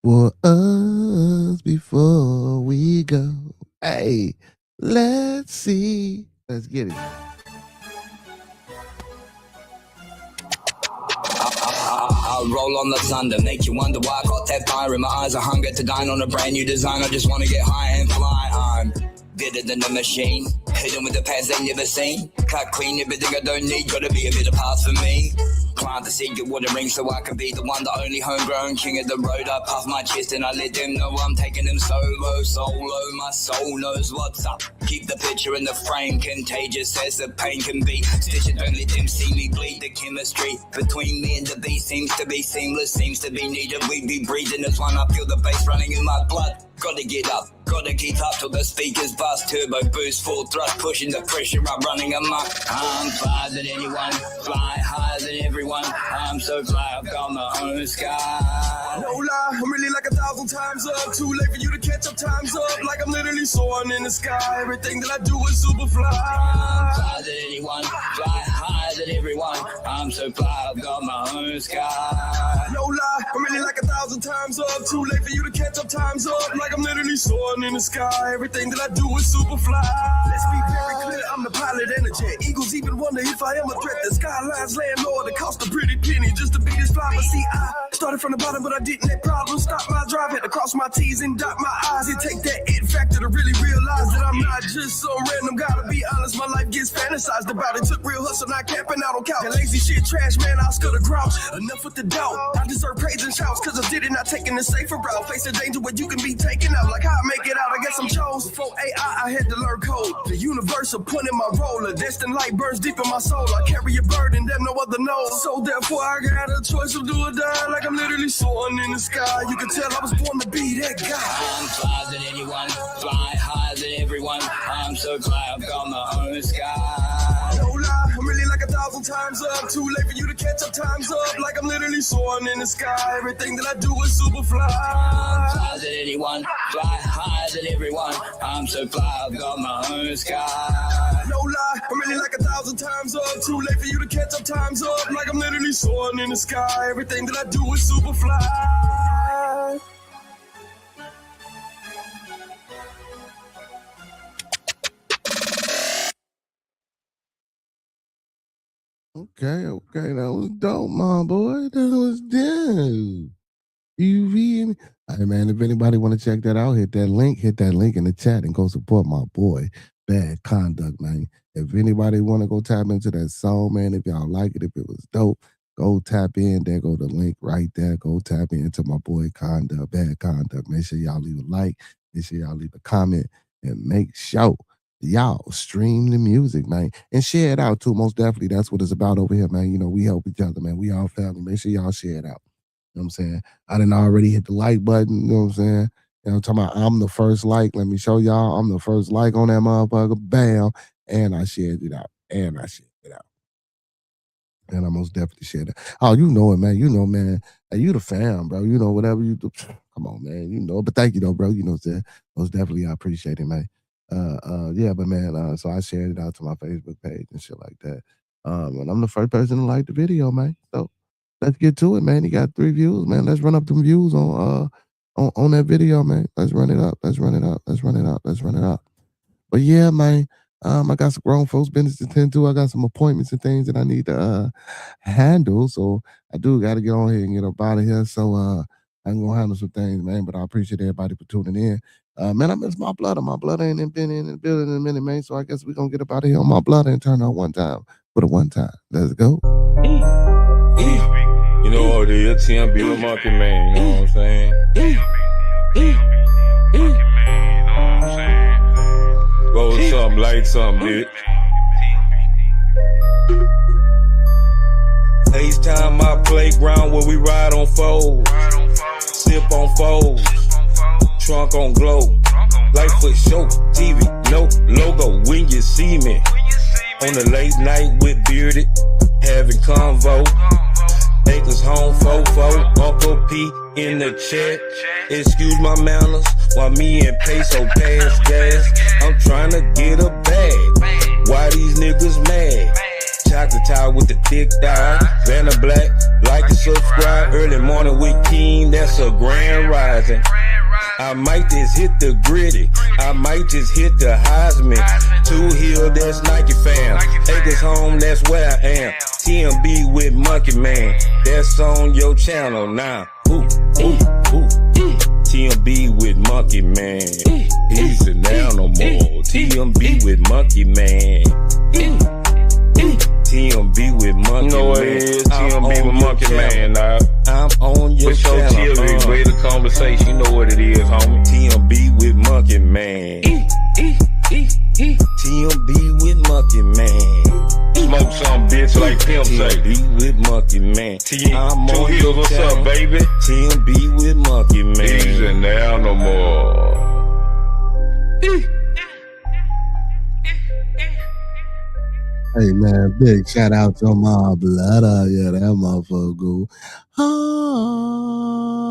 for us before we go. Hey, let's see. Let's get it. I'll roll on the thunder, make you wonder why I got that fire in my eyes. I hunger to dine on a brand new design. I just want to get high and fly. I'm better than a machine, hidden with the pants they never seen. Cut clean, everything I don't need, gotta be a bit of path for me. Climb the secret water ring so I can be the one, the only homegrown king of the road. I puff my chest and I let them know I'm taking them solo. My soul knows what's up. Keep the picture in the frame, contagious as the pain can be. Stitch it, don't let them see me bleed. The chemistry between me and the beast seems to be seamless, seems to be needed. We be breathing as one, I feel the bass running in my blood. Gotta get up, gotta keep up till the speakers bust. Turbo boost, full thrust, pushing the pressure up, running amok. I'm flyer than anyone, fly higher than everyone. I'm so fly, I've got my own sky. No lie, I'm really like 1,000 times up. Too late for you to catch up, time's up. Like I'm literally soaring in the sky. Everything that I do is super fly. I'm flyer than anyone, fly higher higher than everyone. I'm so fly, I've got my own sky. No lie, I'm really like 1,000 times up. Too late for you to catch up, time's up. Like I'm literally soaring in the sky. Everything that I do is super fly. Let's be very clear, I'm the pilot and the jet. Eagles even wonder if I am a threat. The skyline's landlord, it cost a pretty penny just to be this fly. But see, I started from the bottom, but I didn't let problems stop my drive. Had to cross my T's and dot my I's. It take that it factor to really realize that I'm not just some random. Gotta be honest, my life gets fantasized about. It took real hustle, not camping out on couch. That lazy shit trash, man, Oscar the Grouch. Enough with the doubt. I deserve praise and shouts, cause I did it, not taking the safer route. Face the danger where you can be taken out. Like how I make it out, I guess I'm chose. Before AI, I had to learn code. The universe appointed my role. A destined light burns deep in my soul. I carry a burden that no other knows. So therefore, I got a choice of do or die. Like I'm literally soaring in the sky. You can tell I was born to be that guy. I'm flyer than anyone, fly higher than everyone. I'm so fly, I've got my own sky. No lie, I'm really like 1,000 times up. Too late for you to catch up, time's up. Like I'm literally soaring in the sky. Everything that I do is super fly. I'm flyer than anyone, fly higher than everyone. I'm so fly, I've got my own sky. No lie, I'm really like 1,000 times up. Too late for you to catch up, time's up. Like I'm literally soaring in the sky. Everything that I do is super fly. Okay, that was dope, my boy. That was dope. You feel me? Hey, man, if anybody want to check that out, hit that link in the chat and go support my boy, Bad Conduct, man. If anybody want to go tap into that song, man, if y'all like it, if it was dope, go tap in. There go the link right there. Go tap into my boy Conduct, Bad Conduct. Make sure y'all leave a like. Make sure y'all leave a comment. And make sure y'all stream the music, man. And share it out, too. Most definitely, that's what it's about over here, man. You know, we help each other, man. We all family. Make sure y'all share it out. You know what I'm saying? I done already hit the like button. You know what I'm saying? You know, I'm talking about I'm the first like. Let me show y'all. I'm the first like on that motherfucker. Bam. And I shared it out. And I most definitely shared it. Oh, you know it, man. You know, man. Hey, you the fam, bro. You know, whatever you do. Come on, man. You know. But thank you, though, bro. You know what I'm saying? Most definitely, I appreciate it, man. Yeah, but man, so I shared it out to my Facebook page and shit like that. And I'm the first person to like the video, man. So let's get to it, man. You got 3 views, man. Let's run up them views on that video, man. Let's run it up. But yeah, man, I got some grown folks business to tend to. I got some appointments and things that I need to handle. So I do got to get on here and get up out of here. So I'm gonna handle some things, man. But I appreciate everybody for tuning in. Man, I miss my blood. My blood ain't been in the building in a minute, man. So I guess we're gonna get up out of here on my blood and turn on one time for the one time. Let's go. You know what it is, TMB the Monkey Man, you know what I'm saying? Roll something, light something, bitch. FaceTime my playground where we ride on foes, sip on foes, trunk on glow, light for show, TV, no logo when you see me. On the late night with Bearded, having convo. Acres home, fofo, Uncle P in the chat. Excuse my manners, while me and Peso pass gas. I'm trying to get a bag. Why these niggas mad? Chocolate tie with the thick thigh. Vanna Black, like and subscribe. Early morning with Keem, that's a grand rising. I might just hit the gritty. I might just hit the Heisman. 2 Hill, that's Nike fam. Acres home, that's where I am. TMB with Monkey Man. That's on your channel now. TMB with Monkey Man. He's an animal. TMB with Monkey Man. TMB with Monkey Man. You know what it is, TMB with Monkey Man, now. I'm on your channel. TMB, greater conversation, you know what it is, homie. TMB with Monkey Man. TMB with Monkey Man. Smoke some bitch like Pimp say. TMB with Monkey Man. I'm 2 Hills, what's up, baby? TMB with Monkey Man. He's an animal. Hey, man, big shout out to my blood. Yeah, that motherfucker go.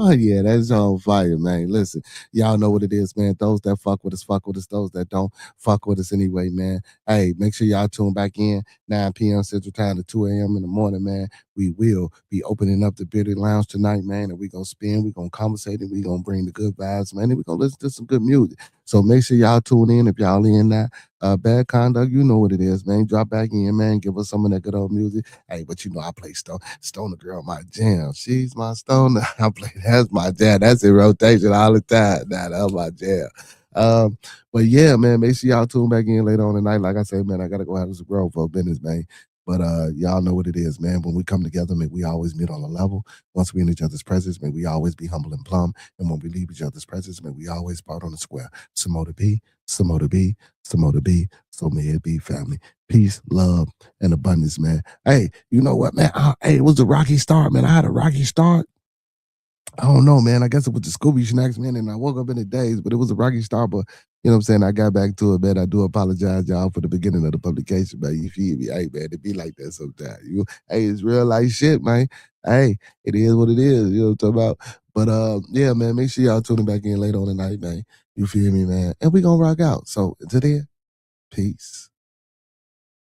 Oh yeah, that's on fire, man. Listen, y'all know what it is, man. Those that fuck with us, fuck with us. Those that don't, fuck with us anyway, man. Hey, make sure y'all tune back in 9 p.m. Central Time to 2 a.m. in the morning, man. We will be opening up the Bearded Lounge tonight, man, and we're gonna spin, we're gonna conversate, and we're gonna bring the good vibes, man, and we're gonna listen to some good music. So make sure y'all tune in if y'all in that. Bad conduct, you know what it is, man. Drop back in, man. Give us some of that good old music. Hey, but you know I play Stoner Girl, my jam. She's my stoner. I play that's my jam. That's in rotation all the time. Nah, that's my jam. But yeah, man, make sure y'all tune back in later on tonight. Like I said, man, I gotta go have some grown for business, man. But y'all know what it is, man. When we come together, man, we always meet on a level. Once we in each other's presence, man, we always be humble and plumb. And when we leave each other's presence, man, we always part on the square. Some more to be, some more to be, some more to be. So may it be, family. Peace, love, and abundance, man. Hey, you know what, man? Hey, it was a rocky start, man. I had a rocky start. I don't know, man. I guess it was the Scooby Snacks, man, and I woke up in the days, but it was a rocky start. But you know what I'm saying? I got back to it, man. I do apologize, y'all, for the beginning of the publication, man. You feel me? Hey, man, it be like that sometimes. Hey, it's real life shit, man. Hey, it is what it is. You know what I'm talking about? But yeah, man, make sure y'all tuning back in later on tonight, man. You feel me, man? And we gonna rock out. So until then, peace.